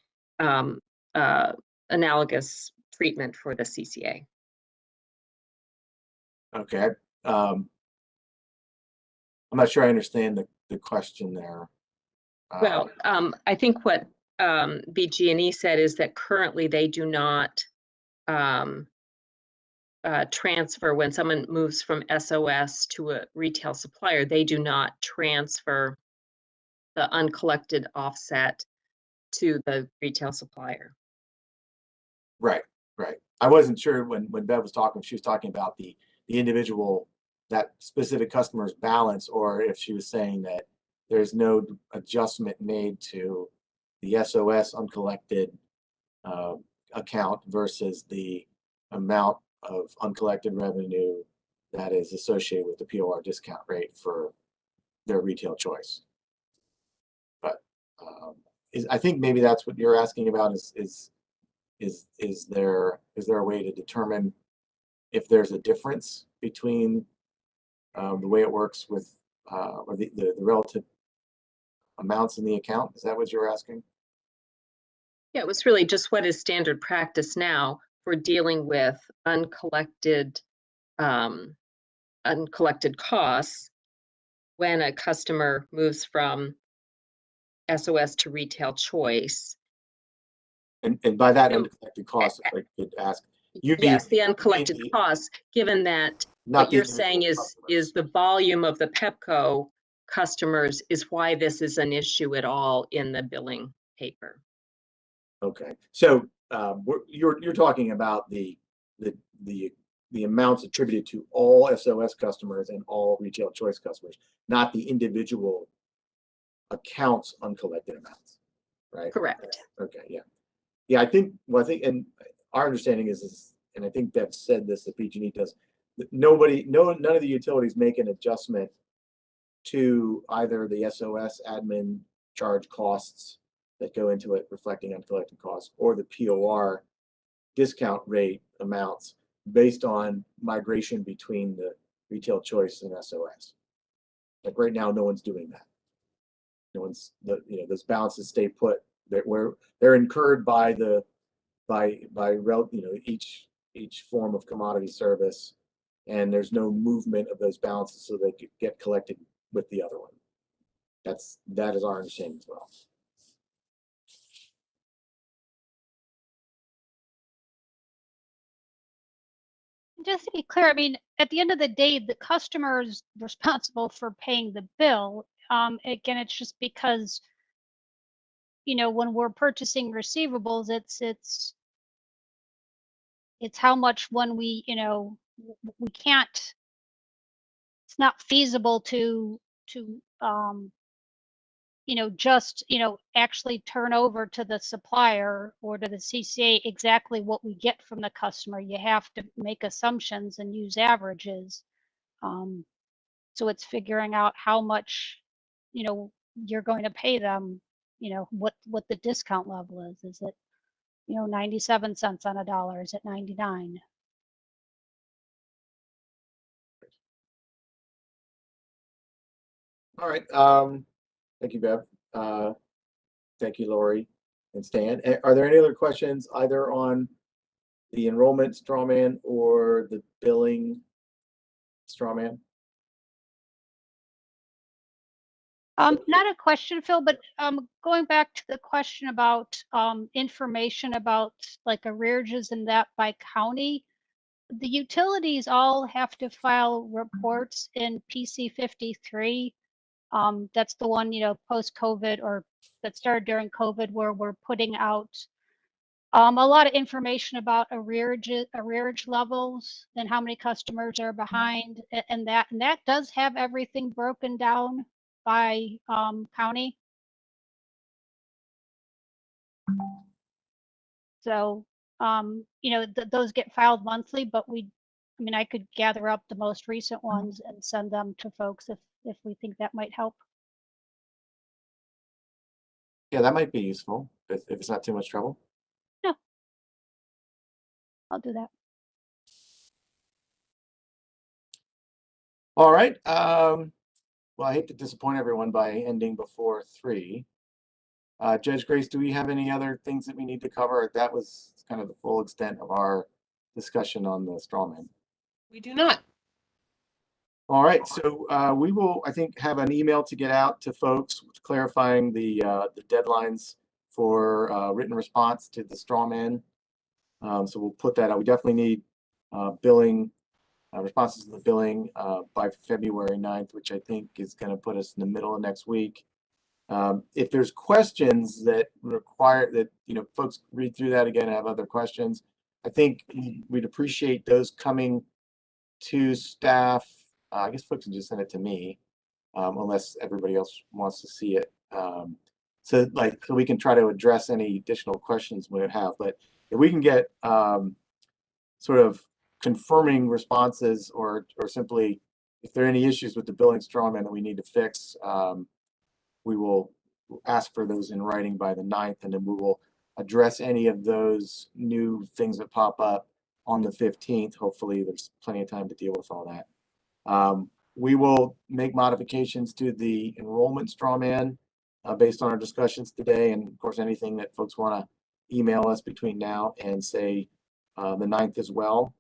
analogous treatment for the CCA. Okay. I'm not sure I understand the question there. Well, I think what BG&E said is that currently they do not transfer when someone moves from SOS to a retail supplier. They do not transfer the uncollected offset to the retail supplier. Right, right. I wasn't sure when Bev was talking, she was talking about the individual, that specific customer's balance, or if she was saying that there's no adjustment made to the SOS uncollected account versus the amount of uncollected revenue that is associated with the POR discount rate for their retail choice. But I think maybe that's what you're asking about, is there a way to determine if there's a difference between the way it works with or the relative amounts in the account? Is that what you're asking? Yeah, it was really just what is standard practice now for dealing with uncollected costs when a customer moves from SOS to retail choice. And by that uncollected cost, if I could ask, you mean, yes, the uncollected costs, given that what you're saying is the volume of the PEPCO customers is why this is an issue at all in the billing paper. Okay, so you're talking about the amounts attributed to all SOS customers and all retail choice customers, not the individual accounts uncollected amounts, right? Correct. Okay, yeah. Yeah, I think, and our understanding is, and I think Bev said this, that PG&E does, none of the utilities make an adjustment to either the SOS admin charge costs that go into it reflecting uncollected costs, or the POR discount rate amounts based on migration between the retail choice and SOS. Like right now, no one's doing that. No one's, those balances stay put. They're incurred by each form of commodity service, and there's no movement of those balances so they could get collected with the other one. That is our understanding as well. Just to be clear, I mean, at the end of the day, the customer is responsible for paying the bill. Again, it's just because, when we're purchasing receivables, it's how much when we can't, it's not feasible to just, actually turn over to the supplier or to the CCA exactly what we get from the customer. You have to make assumptions and use averages. So it's figuring out how much, you're going to pay them, what the discount level is. Is it, 97 cents on a dollar? Is it 99? All right. Thank you, Bev. Thank you, Lori. and Stan. Are there any other questions either on the enrollment straw man or the billing straw man? Not a question, Phil, but going back to the question about information about like arrearages and that by county, the utilities all have to file reports in PC 53. That's the one, you know, post-COVID or that started during COVID, where we're putting out a lot of information about arrearage levels and how many customers are behind, and that does have everything broken down by county. So you know, those get filed monthly, but I mean, I could gather up the most recent ones and send them to folks if we think that might help. Yeah, that might be useful if it's not too much trouble. No, I'll do that. All right. Well, I hate to disappoint everyone by ending before 3. Judge Grace, do we have any other things that we need to cover? That was kind of the full extent of our discussion on the straw man. We do not. All right, so we will, I think, have an email to get out to folks clarifying the deadlines for written response to the straw man. So we'll put that out. We definitely need billing responses to the billing by February 9th, which I think is going to put us in the middle of next week. If there's questions that require that, you know, folks read through that again and have other questions, I think we'd appreciate those coming to staff. I guess folks can just send it to me, unless everybody else wants to see it. So we can try to address any additional questions we have. But if we can get sort of confirming responses or simply if there are any issues with the billing strawman that we need to fix, we will ask for those in writing by the 9th, and then we will address any of those new things that pop up on the 15th. Hopefully there's plenty of time to deal with all that. We will make modifications to the enrollment strawman based on our discussions today, and of course anything that folks want to email us between now and say the 9th as well.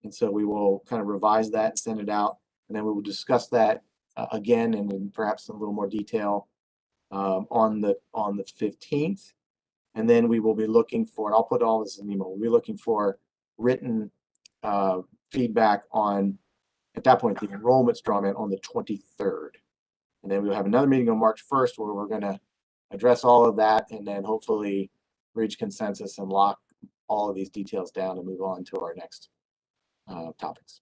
And so we will kind of revise that and send it out, and then we will discuss that again and in perhaps in a little more detail on the 15th. And then we will be looking for, and I'll put all this in email, we'll be looking for written feedback on, at that point, the enrollment strawman on the 23rd. And then we'll have another meeting on March 1st where we're going to address all of that and then hopefully reach consensus and lock all of these details down and move on to our next topics.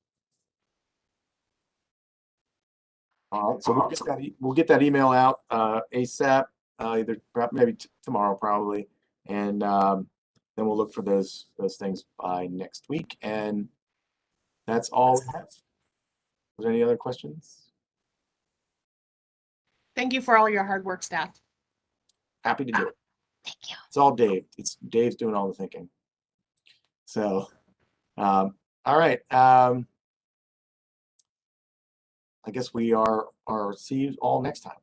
All right, so we'll get that email out ASAP, either perhaps maybe tomorrow probably, and then we'll look for those things by next week. And that's all we have. Was there any other questions? Thank you for all your hard work, staff. Happy to do it. Thank you. It's all Dave. Dave's doing all the thinking. So, all right. I guess we are see you all next time.